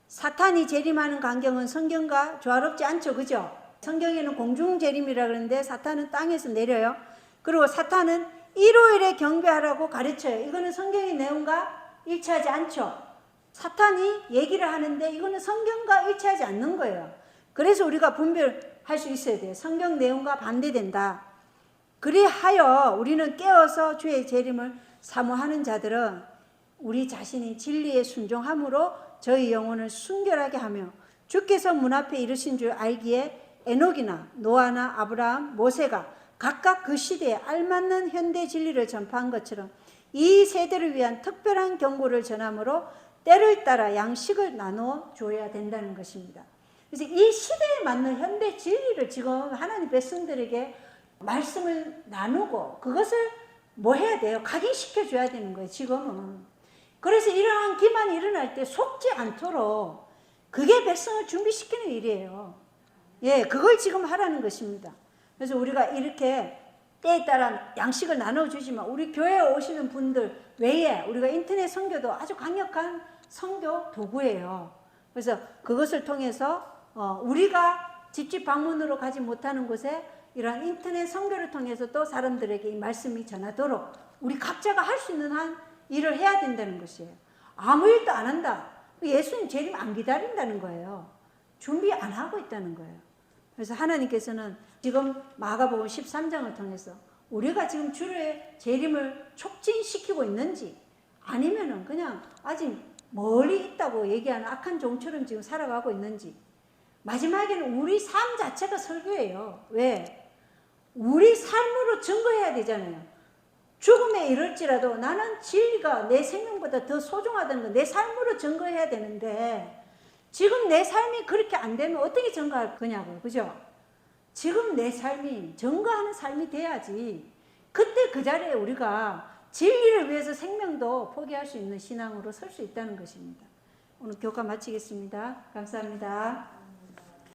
사탄이 재림하는 광경은 성경과 조화롭지 않죠. 그죠? 성경에는 공중 재림이라 그러는데 사탄은 땅에서 내려요. 그리고 사탄은 일요일에 경배하라고 가르쳐요. 이거는 성경의 내용과 일치하지 않죠. 사탄이 얘기를 하는데 이거는 성경과 일치하지 않는 거예요. 그래서 우리가 분별할 수 있어야 돼요. 성경 내용과 반대된다. 그리하여 우리는 깨어서 주의 재림을 사모하는 자들은 우리 자신이 진리에 순종함으로 저희 영혼을 순결하게 하며 주께서 문 앞에 이르신 줄 알기에 에녹이나 노아나 아브라함, 모세가 각각 그 시대에 알맞는 현대 진리를 전파한 것처럼 이 세대를 위한 특별한 경고를 전함으로 때를 따라 양식을 나누어 줘야 된다는 것입니다. 그래서 이 시대에 맞는 현대 진리를 지금 하나님 백성들에게 말씀을 나누고 그것을 뭐 해야 돼요? 각인시켜 줘야 되는 거예요. 지금은. 그래서 이러한 기만이 일어날 때 속지 않도록 그게 백성을 준비시키는 일이에요. 예, 그걸 지금 하라는 것입니다. 그래서 우리가 이렇게 때에 따라 양식을 나눠주지만 우리 교회에 오시는 분들 외에 우리가 인터넷 선교도 아주 강력한 선교 도구예요. 그래서 그것을 통해서 우리가 직접 방문으로 가지 못하는 곳에 이러한 인터넷 선교를 통해서 또 사람들에게 이 말씀이 전하도록 우리 각자가 할 수 있는 한 일을 해야 된다는 것이에요. 아무 일도 안 한다. 예수님 재림 안 기다린다는 거예요. 준비 안 하고 있다는 거예요. 그래서 하나님께서는 지금 마가복음 13장을 통해서 우리가 지금 주의 재림을 촉진시키고 있는지 아니면은 그냥 아직 멀리 있다고 얘기하는 악한 종처럼 지금 살아가고 있는지. 마지막에는 우리 삶 자체가 설교예요. 왜? 우리 삶으로 증거해야 되잖아요. 죽음에 이를지라도 나는 진리가 내 생명보다 더 소중하다는 거 내 삶으로 증거해야 되는데, 지금 내 삶이 그렇게 안 되면 어떻게 증거할 거냐고요. 그죠? 지금 내 삶이 증거하는 삶이 돼야지 그때 그 자리에 우리가 진리를 위해서 생명도 포기할 수 있는 신앙으로 설 수 있다는 것입니다. 오늘 교과 마치겠습니다. 감사합니다.